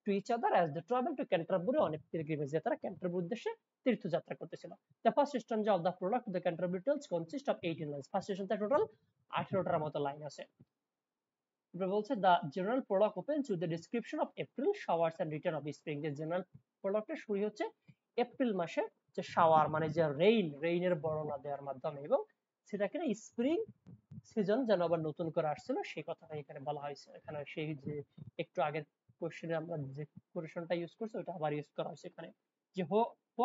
A: to each other as they travel to Canterbury on a pilgrimage, যে তারা ক্যান্টারবুরি উদ্দেশ্যে তীর্থযাত্রা করতেছিল। The first stanza of the product the Canterbury Tales consist of 18 lines, first stanza total 18টার মতো লাইন আছে। এবার বলছে the general product opens with the description of April showers and return of spring, যে general প্রোডাক্টের শুরু হচ্ছে April মাসে যে শাওয়ার মানে যে রেইনের বর্ণনা দেওয়ার মাধ্যমে, এবং সেটাকে স্প্রিং সিজন যেন আবার নতুন করে আসছিল সেই কথাটা এখানে বলা হয়েছে। এখানে সেই যে একটু আগের কোশ্চেনে আমরা যে কোটেশনটা ইউজ করছি ওটা আবার ইউজ করা হয়েছে এখানে, যে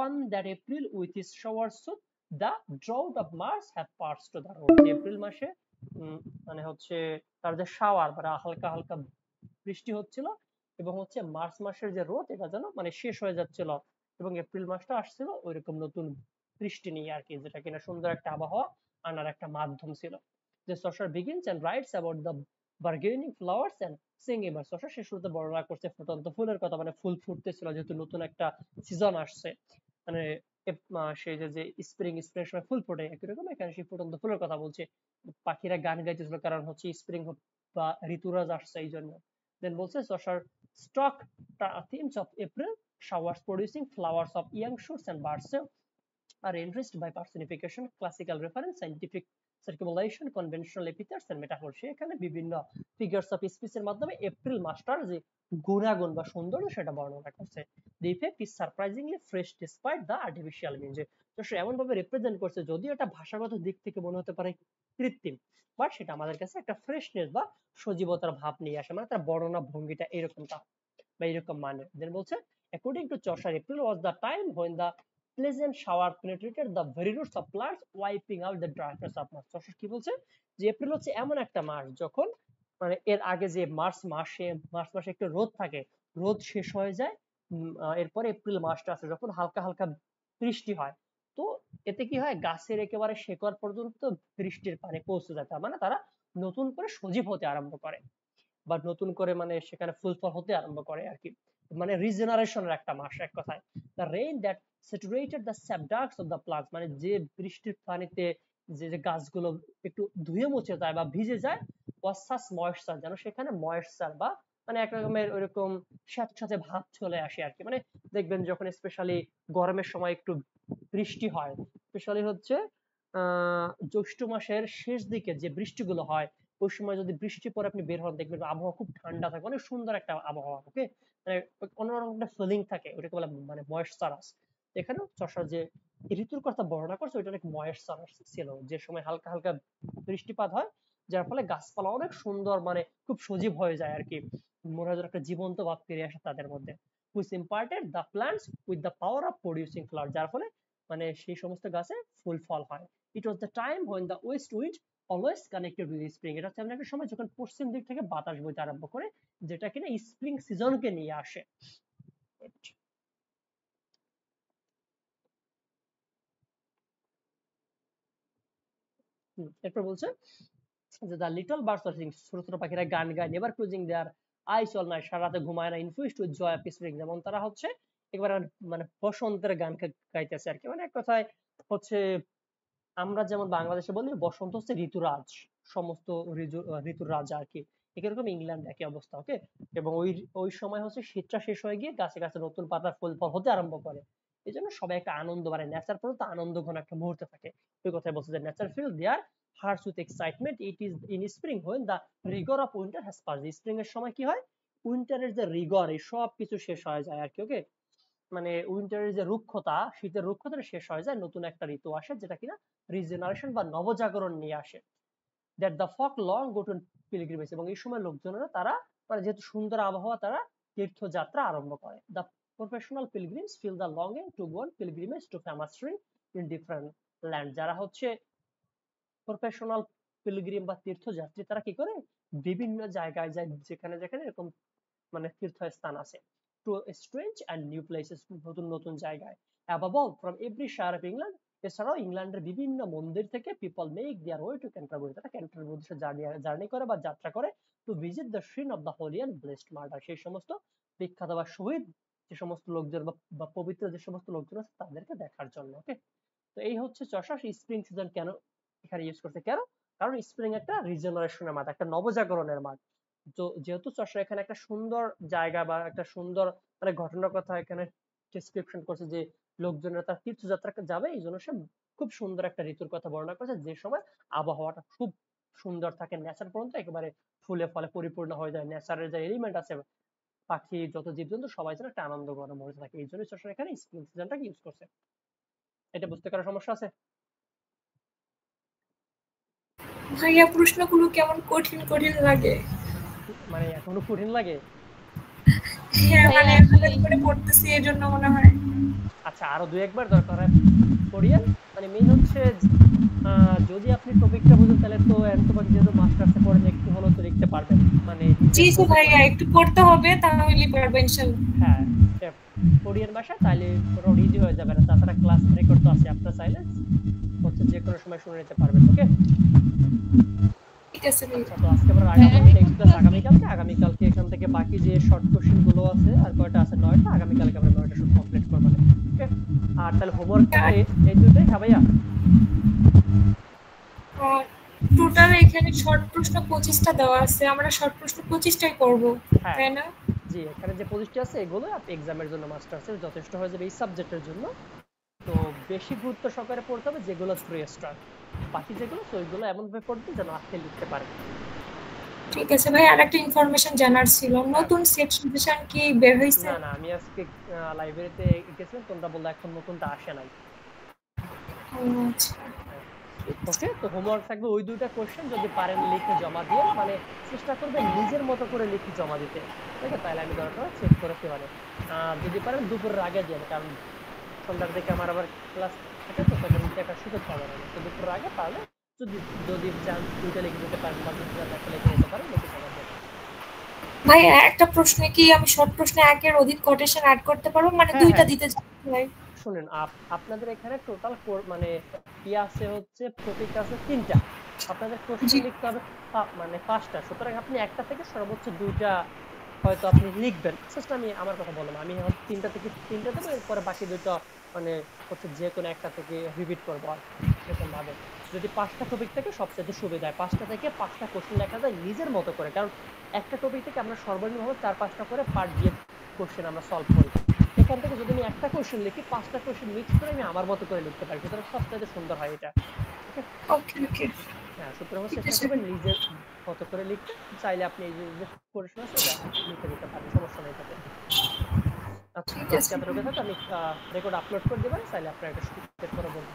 A: one that April with his showers soon the drought of March have passed to the road, যে এপ্রিল মাসে মানে হচ্ছে তার যে শাওয়ার মানে হালকা হালকা বৃষ্টি হচ্ছিল এবং হচ্ছে মার্চ মাসের যে রোদ এটা যেন মানে শেষ হয়ে যাচ্ছিল, এবং এপ্রিল মাসটা আসছিল ওইরকম নতুন বৃষ্টি নিয়ে আর কি, যেটা কিনা সুন্দর একটা আবহাওয়া আনার একটা মাধ্যম ছিল। যে সশার begins and writes about the bargaining flowers and singing birds, সশার সে শুরুতে বর্ণনা করছে ফুটন্ত ফুলের কথা, মানে ফুল ফুটতেছিল যেহেতু নতুন একটা সিজন আসছে, মানে সেই যে স্প্রিং সময় ফুল ফোটে একই রকম এখানে সেই ফুটন্ত ফুলের কথা বলছে। পাখিরা গান গাইতেছিল কারণ হচ্ছে স্প্রিং বা ঋতুরাজ আসছে এই জন্য। দেন বলছে সশার stock themes of April showers producing flowers of young shoots and birds, are enriched by personification, classical reference, scientific circumambulation, conventional epithets and metaphors। এখানে বিভিন্ন figures of speech এর মাধ্যমে এপ্রিল মাসটার যে গুণাগুণ বা সৌন্দর্য সেটা বর্ণনা করছে। The effect is surprisingly fresh despite the artificial means। তো সে এমন ভাবে রিপ্রেজেন্ট করছে যদিও এটা ভাষাগত দিক থেকে মনে হতে পারে কৃত্রিম, বাট সেটা আমাদের কাছে একটা ফ্রেশনেস বা সজীবতার ভাব নিয়ে আসে, মানে তার বর্ণনা ভঙ্গিটা এরকমটা বা এরকম মানে। দেন বলছে according to Chaucer, April was the time when the pleasant shower penetrated the very roots of plants, wiping out the darkness of March। Chaucer কি বলছে যে এপ্রিল হচ্ছে এমন একটা মাস যখন মানে এর আগে যে মার্চ মাসে একটু রোদ থাকে, রোদ শেষ হয়ে যায়, এরপরে এপ্রিল মাসটা আছে যখন হালকা হালকা বৃষ্টি হয়, তো এতে কি হয় গাছের একেবারে শেকড় পর্যন্ত বৃষ্টির পানি পৌঁছে যায়, তার মানে তারা নতুন করে সজীব হতে আরম্ভ করে বা নতুন করে মানে সেখানে ফুল ফল হতে আরম্ভ করে আর কি, মানে রিজেনারেশনের একটা মাস এক কথায়। the rain that saturated the subducts of the plants, মানে যে বৃষ্টির পানিতে যে গাছগুলো একটু ধুয়ে মুছে যায় বা ভিজে যায়, was such moisture, যেন সেখানে ময়েশ্চার বা মানে এক রকমের ওইরকম স্যাঁতসেঁতে ভাব চলে আসে আর কি। মানে দেখবেন যখন স্পেশালি গরমের সময় একটু বৃষ্টি হয়, স্পেশালি হচ্ছে জ্যৈষ্ঠ মাসের শেষ দিকে যে বৃষ্টিগুলো হয়, ওই সময় যদি বৃষ্টি পরে আপনি বের হন দেখবেন আবহাওয়া খুব ঠান্ডা থাকে, অনেক সুন্দর একটা আবহাওয়া, ওকে, মানে অন্যরকম একটা ফিলিং থাকে, ওটাকে বলে মানে ময়েশ্চারাস। এখানে চষার যে ঋতুর কথা বর্ণনা করছে ওইটা অনেক ময়েশ্চারাস ছিল, যে সময় হালকা হালকা বৃষ্টিপাত হয় যার ফলে গাছপালা অনেক সুন্দর মানে খুব সজীব হয়ে যায় আর কি, মনে হয় একটা জীবন্ত ভাব ফিরে আসে তাদের মধ্যে। which imparted the plants with the power of producing flower, যার ফলে মানে সেই সমস্ত গাছে ফুল ফল হয়। it was the time when the west wind always connected with spring, এটা হচ্ছে এমন একটা সময় যখন পশ্চিম দিক থেকে বাতাস বইতে আরম্ভ করে, যেটা কিনা স্প্রিং সিজনকে নিয়ে আসে। এরপর বলছে যে the little birds are singing, ছোট ছোট পাখিরা গান গায়, never closing their eyes all night, সারা রাতে ঘুমায় না, infused with joy of spring, যেমন তারা হচ্ছে একেবারে মানে বসন্তের গান গাইতেছে আর কি। মানে এক কথায় হচ্ছে আমরা যেমন বাংলাদেশে বলি বসন্ত হচ্ছে ঋতুরাজ, সমস্ত ঋতুর রাজা আর কি, এরকম ইংল্যান্ড একই অবস্থা, ওকে। এবং ওই সময় হচ্ছে শীতটা শেষ হয়ে গিয়ে গাছে গাছে নতুন পাতা ফুল ফল হতে আরম্ভ করে, এই জন্য সবাই একটা আনন্দ, মানে নেচার পর্যন্ত আনন্দ ঘন একটা মুহূর্তে থাকে। ওই কথাই বলছে যে nature fill their hearts with excitement, it is in spring when the rigor of winter has passed। Spring এর সময় কি হয়, উইন্টারের যে রিগর এই সব কিছু শেষ হয়ে যায় আর কি, ওকে, মানে উইন্টারের যে রুক্ষতা, শীতের রুক্ষতা শেষ হয়ে যায়, নতুন একটা ঋতু আসে যেটা কিনা রিজেনারেশন বা নবজাগরণ নিয়ে আসে। that the folk long go to pilgrimage, এবং এই সময় লোকজনেরা তারা মানে যেহেতু সুন্দর আবহাওয়া তারা তীর্থযাত্রা আরম্ভ করে। the professional pilgrims feel the longing to go on pilgrimage to famous shrine in different land, যারা হচ্ছে প্রফেশনাল পিলগ্রিম বা তীর্থযাত্রী তারা কি করে বিভিন্ন জায়গায় যায়, যেখানে যেখানে এরকম মানে তীর্থস্থান আছে, to strange and new places, নতুন নতুন জায়গায়। above all from every shire of England, এছাড়াও ইংল্যান্ডের বিভিন্ন মন্দির থেকে people make their way to Canterbury, তারা ক্যান্টারবরি জার্নি করে বা যাত্রা করে, to visit the shrine of the holy and blessed martyr, সেই সমস্ত বিখ্যাত বা শহীদ যে সমস্ত লোকজন বা পবিত্র যে সমস্ত লোকজন আছে তাদেরকে দেখার জন্য, ওকে। তো এই হচ্ছে চষা স্প্রিং সিজন কেন এখানে ইউজ করছে, কেন, কারণ স্প্রিং একটা রিজেনারেশনের মাঠ, একটা নবজাগরণের মাঠ। তো যেহেতু চষা এখানে একটা সুন্দর জায়গা বা একটা সুন্দর মানে ঘটনার কথা এখানে ডেসক্রিপশন করছে যে লোকজনেরা তার তীর্থযাত্রা যাবে, এই জন্য সে খুব সুন্দর একটা ঋতুর কথা বর্ণনা করছে, যে সময় আবহাওয়াটা খুব সুন্দর থাকে, নেচার পর্যন্ত একেবারে ফুলে ফলে পরিপূর্ণ হয়ে যায়, নেচারের যে এলিমেন্ট আছে পাখি যত জীবজন্তু সবাই যেন একটা আনন্দ ঘন মনে থাকে, এই জন্য চষা এখানে স্প্রিং সিজনটাকে ইউজ করছে। এটা বুঝতে কারো সমস্যা আছে?
B: ভাইয়া প্রশ্নগুলো কেমন কঠিন কঠিন লাগে,
A: মানে এখনো কঠিন লাগে?
B: হ্যাঁ মানে হঠাৎ করে পড়তেছি এর জন্য মনে হয়।
A: আচ্ছা আরো দুই একবার দরকার হয় পড়িয়েন, মানে মেইন হচ্ছে যদি আপনি টপিকটা বুঝেন তাহলে তো এনটোবাক যেহেতু মাস্টার্সে পড়েন একটু হলো তো লিখতে পারবেন, মানে
B: জি জি ভাইয়া একটু পড়তে হবে তাহলে পারবো ইনশাআল্লাহ।
A: হ্যাঁ পড়িয়েন বাসা, তাহলে পুরো ইজি হয়ে যাবে। না তাছাড়া ক্লাস রেকর্ড তো আছে, আপনার সাইলেন্স হচ্ছে যে কোনো সময় শুনে নিতে পারবেন, ওকে।
B: ঠিক আছে ভাই,
A: তো আজকে আমরা নেক্সট ক্লাস আগামীকালকে এখান থেকে বাকি যে শর্ট কোশ্চেন গুলো আছে আর কয়টা আছে 9টা, আগামীকালকে আমরা 9টা শুট কমপ্লিট করব, ওকে। আর তাহলে হোমওয়ার্ক এই দুটোই, হ্যাঁ ভাইয়া?
B: টোটাল এখানে শর্ট প্রশ্ন 25টা দেওয়া আছে, আমরা শর্ট প্রশ্ন 25টাই করব, তাই না?
A: জি, এখানে যে 25টা আছে এগুলো আপনি এক্সামের জন্য মাস্টার্সের যথেষ্ট হয়ে যাবে এই সাবজেক্টের জন্য। তো বেশি গুরুত্ব সহকারে পড়তে হবে যেগুলো 3 স্টার, বাকি যেগুলো তো ওইগুলো এমন ভাবে পড়তে যেন আজকে লিখতে পারে।
B: ঠিক আছে ভাই, আরেকটা ইনফরমেশন জানার ছিল,
A: হ্যাঁ
B: নতুন সেট সাজেশন কি বের হইছে?
A: না আমি আজকে লাইব্রেরিতে গেছিলাম, তোমরা বললে এখন নতুনটা আসে নাই।
B: আচ্ছা
A: ওকে, তো হোমওয়ার্ক থাকবে ওই দুইটা কোশ্চেন, যদি পারেন লিখে জমা দিয়ে, মানে চেষ্টা করবেন নিজের মতো করে লিখে জমা দিতে, ঠিক আছে? তাহলে আমি দরকার চেক করেছি, মানে যদি পারেন দুপুরের আগে দিয়ে, কারণ সন্ধ্যার দিকে আমার আবার ক্লাস থাকে, তো তখন একটা সুযোগ পাওয়া যাবে না। তো দুপুরের আগে পারলে যদি যদি চান দুইটা লিখে দিতে পারেন বা দুটো একটা লিখে দিতে পারেন, লিখে জমা দেবেন।
B: ভাই একটা প্রশ্নে কি আমি শর্ট প্রশ্নে একের অধিক কোটেশন অ্যাড করতে পারবো, মানে দুইটা দিতে চাই ভাই?
A: শুনেন, আপনাদের এখানে টোটাল মানে আছে হচ্ছে প্রতি ক্লাসে 3টা, আপনাদের কোশ্চেন লিখতে হবে মানে 5টা, সুতরাং আপনি একটা থেকে সর্বোচ্চ 2টা হয়তো আপনি লিখবেন। আমি আমার কথা বললাম, আমি এখন 3টা থেকে 3টা দেবো, এরপরে বাকি 2টা মানে হচ্ছে যে কোনো একটা থেকে রিপিট করবো আর এরকম ভাবে। যদি 5টা টপিক থেকে সবচেয়ে সুবিধা হয়, 5টা থেকে 5টা কোশ্চেন লেখা যায় নিজের মতো করে, কারণ একটা টপিক থেকে আমরা সর্বনিম্ন 4-5টা করে পার্ট দিয়ে কোশ্চেন আমরা সলভ করি। এখান থেকে যদি আমি একটা কোশ্চেন লিখি, 5টা কোশ্চেন মিক্স করে আমি আমার মতো করে লিখতে পারি, সুতরাং সবচেয়ে সুন্দর হয় এটা।
B: ওকে ওকে,
A: হ্যাঁ, সুতরাং চেষ্টা করবেন নিজের মতো করে লিখতে। চাইলে আপনি এই যে প্রশ্ন আছে এটা লিখে দিতে পারেন, সমস্যা নেই তাতে। আচ্ছা, আজকে এতটুকু থাকে, আমি রেকর্ড আপলোড করে দেবেন, চাইলে আপনারা এটা চেক করে বলতে